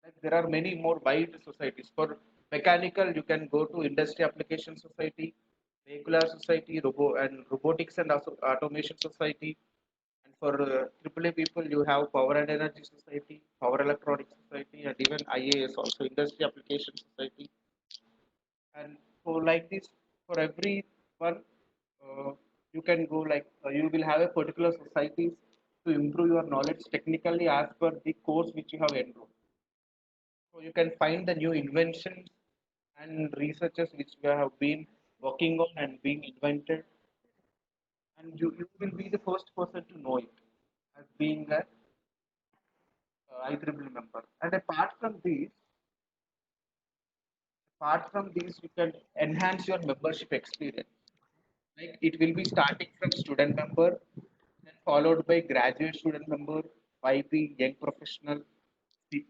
like there are many more wide societies. For mechanical, you can go to industry application society, vehicular society, robotics and automation society. And for AAA people, you have Power and Energy Society, Power Electronics Society, and even IAS also, Industry Application Society. And so, like this, for every one, you can go like you will have a particular society to improve your knowledge technically as per the course which you have enrolled. So you can find the new inventions and researches which we have been working on and being invented, and you will be the first person to know it as being a IEEE member. And apart from these, you can enhance your membership experience. Like it will be starting from student member, then followed by graduate student member, YP, young professional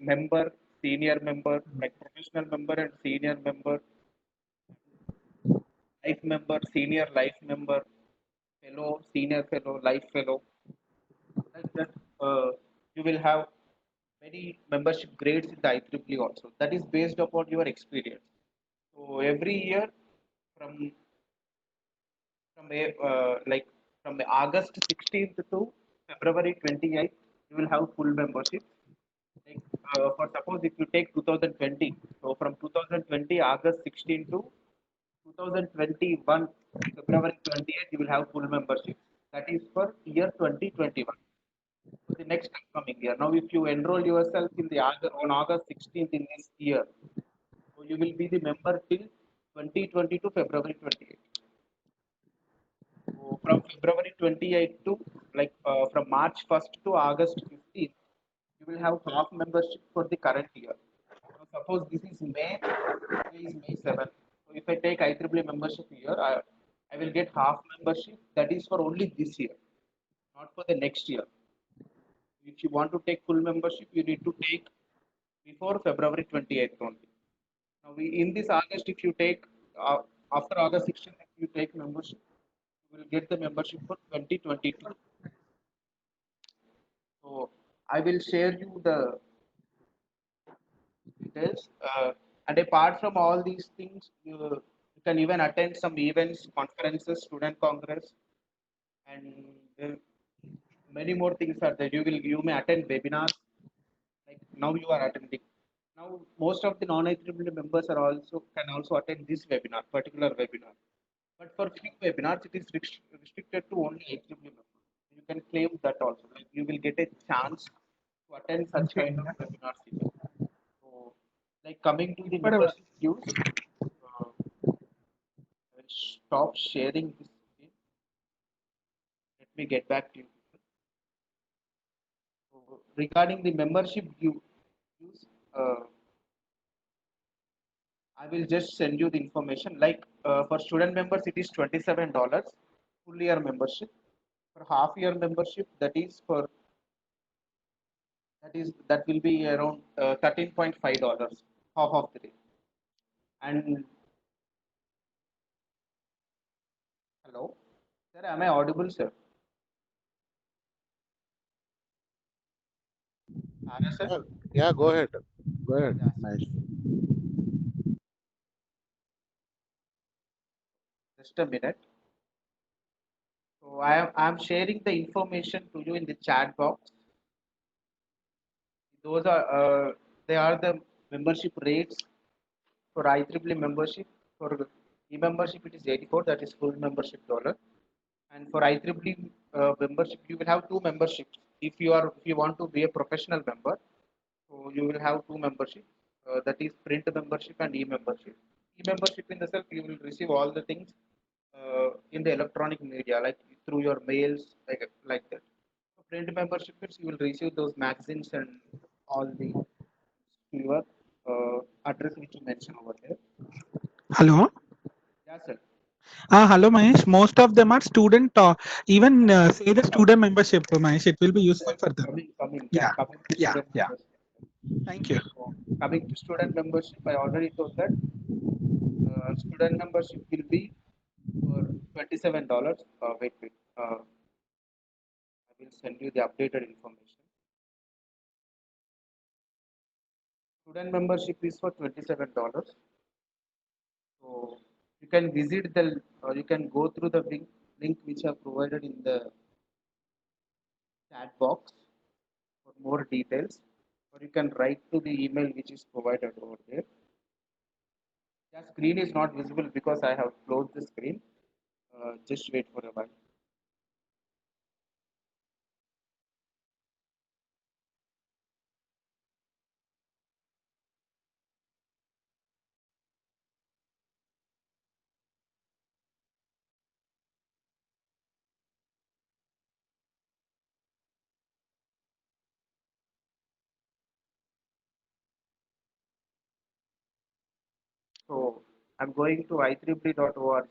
member, senior member, like professional member and senior member, life member, senior life member, fellow, senior fellow, life fellow. Like that, you will have many membership grades in the IEEE also. That is based upon your experience. So every year from like from the August 16th to February 28th, you will have full membership. Like for suppose if you take 2020, so from 2020 August 16 to 2021 February 28th, you will have full membership. That is for year 2021. For the next upcoming year. Now, if you enroll yourself in the on August 16th in this year, so you will be the member till 2020 to February 28th. So from February 28th to from March 1st to August 15th, you will have half membership for the current year. Now, suppose this is May, today is May 7th. So if I take IEEE membership here, I will get half membership. That is for only this year, not for the next year. If you want to take full membership, you need to take before February 28th only. Now, in this August, if you take after August 16th, if you take membership, you will get the membership for 2022. So I will share you the details. And apart from all these things, you can even attend some events, conferences, student congress, and uh, many more things are there. You may attend webinars like now you are attending. Now most of the non-IEEE members are also can also attend this webinar, particular webinar. But for few webinars, it is restricted to only IEEE members. You can claim that also. Like you will get a chance to attend such kind of webinars even. So, like coming to the Whatever. membership dues, I will stop sharing this screen. Let me get back to you. So, regarding the membership dues, uh, I will just send you the information. Like for student members, it is $27 full year membership. For half year membership, that will be around $13.5, half of the day. And hello, sir, am I audible, sir? Sir? Yeah, yeah, go ahead. Go ahead, Yeah, Mahesh. just a minute. So I am sharing the information to you in the chat box. Those are they are the membership rates for IEEE membership. For e-membership, it is 84. That is full membership dollar. And for IEEE membership, you will have two memberships. If you want to be a professional member, so you will have two memberships. That is print membership and e-membership. E-membership in the self, you will receive all the things in the electronic media, like through your mails, like that. So print membership means you will receive those magazines and all the to your address which you mentioned over there. Hello. Yeah, sir. Hello, Mahesh. Most of them are student, even say the student membership, Mahesh. It will be useful for them. Yeah. Coming to Yeah. student Yeah. membership. Thank you. So coming to student membership, I already told that student membership will be for $27. Wait. I will send you the updated information. Student membership is for $27. So you can visit you can go through the link which I provided in the chat box for more details, or you can write to the email which is provided over there. The screen is not visible because I have closed the screen. Just wait for a while. So I'm going to ieee.org.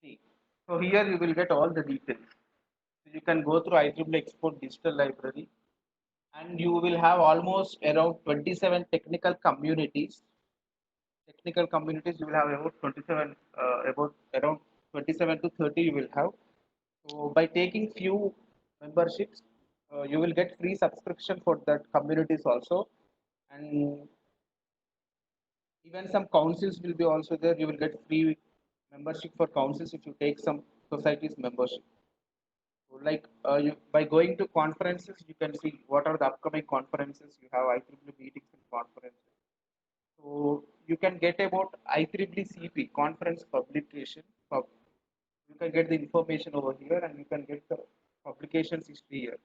See, so here you will get all the details. So you can go through IEEE Export Digital Library, and you will have almost around 27 technical communities. Technical communities you will have about 27, about around 27 to 30 you will have. So by taking few memberships, you will get free subscription for that communities also, and even some councils will be also there. You will get free membership for councils if you take some societies membership. So like you by going to conferences, you can see what are the upcoming conferences you have IEEE meetings and conferences. So you can get about IEEE CP conference publication. You can get the information over here, and you can get the publications history here.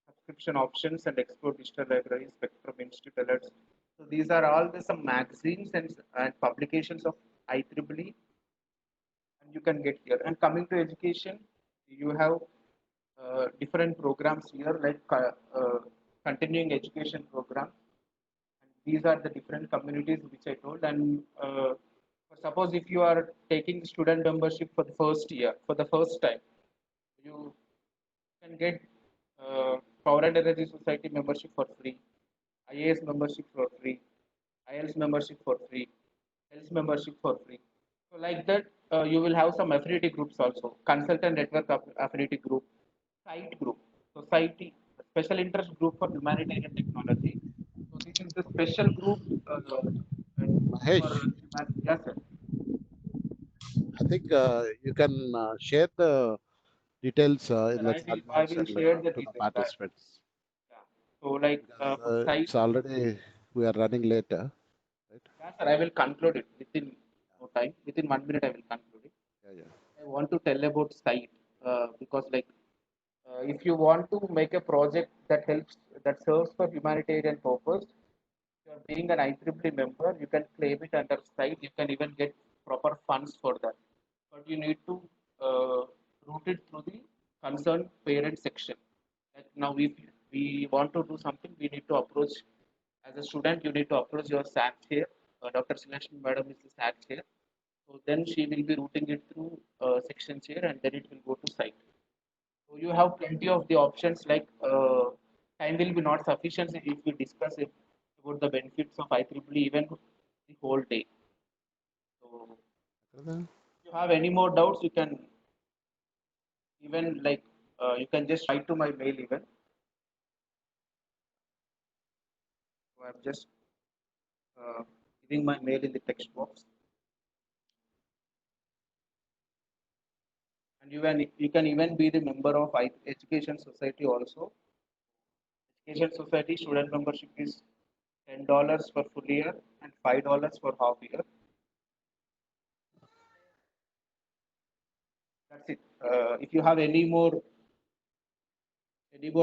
Subscription options and Explore Digital Library, Spectrum Institute alerts. So these are all the some magazines and publications of IEEE, and you can get here. And coming to education, you have different programs here like continuing education program. And these are the different communities which I told. And suppose if you are taking student membership for the first year, for the first time, you can get Power and Energy Society membership for free, IAS membership for free, IELTS membership for free, health membership for free. So like that, you will have some affinity groups also, consultant network affinity group, site group, society, special interest group for humanitarian technology. So this is the special group for Mahesh, yes, sir. I think you can share the details in Sir, the chat I box will and share the to the details. participants Yeah. So like because for site, it's already we are running later, right? yeah, sir, I will conclude it within no time. Within 1 minute, I will conclude it. Yeah, yeah. I want to tell about site because like if you want to make a project that helps that serves for humanitarian purpose, you are being an IEEE member, you can claim it under site. You can even get proper funds for that, but you need to route it through the concerned parent section. Like now, if we want to do something, we need to approach as a student. You need to approach your SAT chair. Dr. Selection Madam is the SAT chair. So then she will be routing it through section chair, and then it will go to site. So you have plenty of the options. Like time will be not sufficient if we discuss it about the benefits of IEEE even the whole day. So if you have any more doubts, you can even like you can just write to my mail even. So I'm just giving my mail in the text box, and you can even be the member of Education Society also. Education Society student membership is $10 for full year and $5 for half year. That's it. If you have any more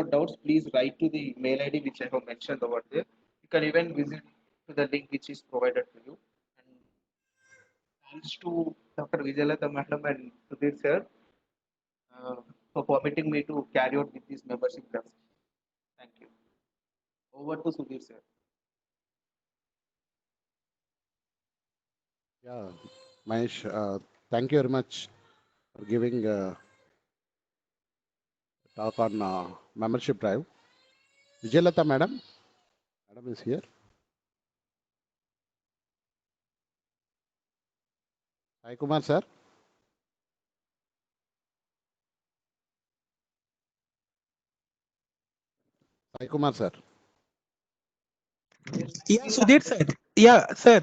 doubts, please write to the mail ID which I have mentioned over there. You can even visit to the link which is provided to you. And thanks to Dr. Vijayalata Madam and Sudhir sir uh, for permitting me to carry out with this membership classes. Thank you. Over to Sudhir sir. Yeah, Mahesh, thank you very much for giving talk on membership drive. Vijayalata madam, madam is here. Sai Kumar sir, Sai Kumar sir. Yes, Yeah, please Sudhir answer. sir. Yeah, sir.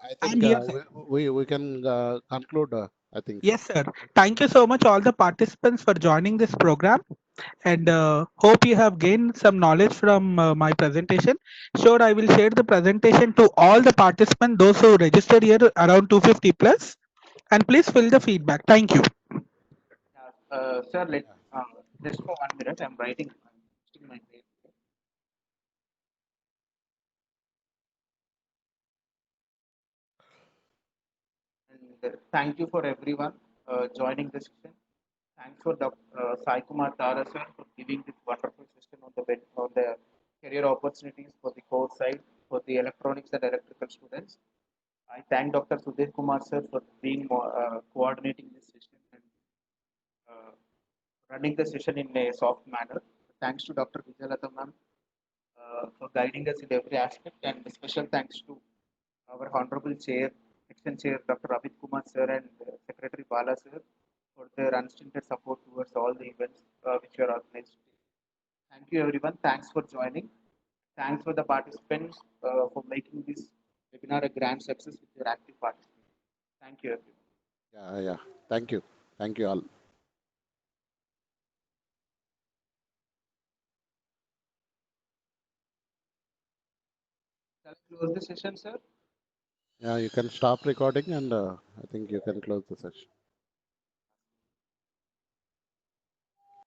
I I'm think here, sir. we can conclude. I think. Yes, sir. Thank you so much, all the participants, for joining this program. And hope you have gained some knowledge from my presentation. Sure, I will share the presentation to all the participants, those who registered here around 250 plus. And please fill the feedback. Thank you. Sir, just for 1 minute, I'm writing. I'm posting my mail. And thank you for everyone joining the session. Thanks for Sai Kumar Tara sir for giving this wonderful session on the career opportunities for the core side for the electronics and electrical students. I thank Dr. Sudhir Kumar sir for being coordinating this session and uh, running the session in a soft manner. Thanks to Dr. Vijayalatha ma'am for guiding us in every aspect, and special thanks to our Honorable Chair, Section Chair Dr. Abhit Kumar sir and Secretary Bala sir for their unstinted support towards all the events which were organized. Thank you everyone. Thanks for joining. Thanks for the participants for making this webinar a grand success with your active participation. Thank you everyone. Yeah. Thank you. Thank you all. Shall I close the session, sir? Yeah, you can stop recording and I think you can close the session.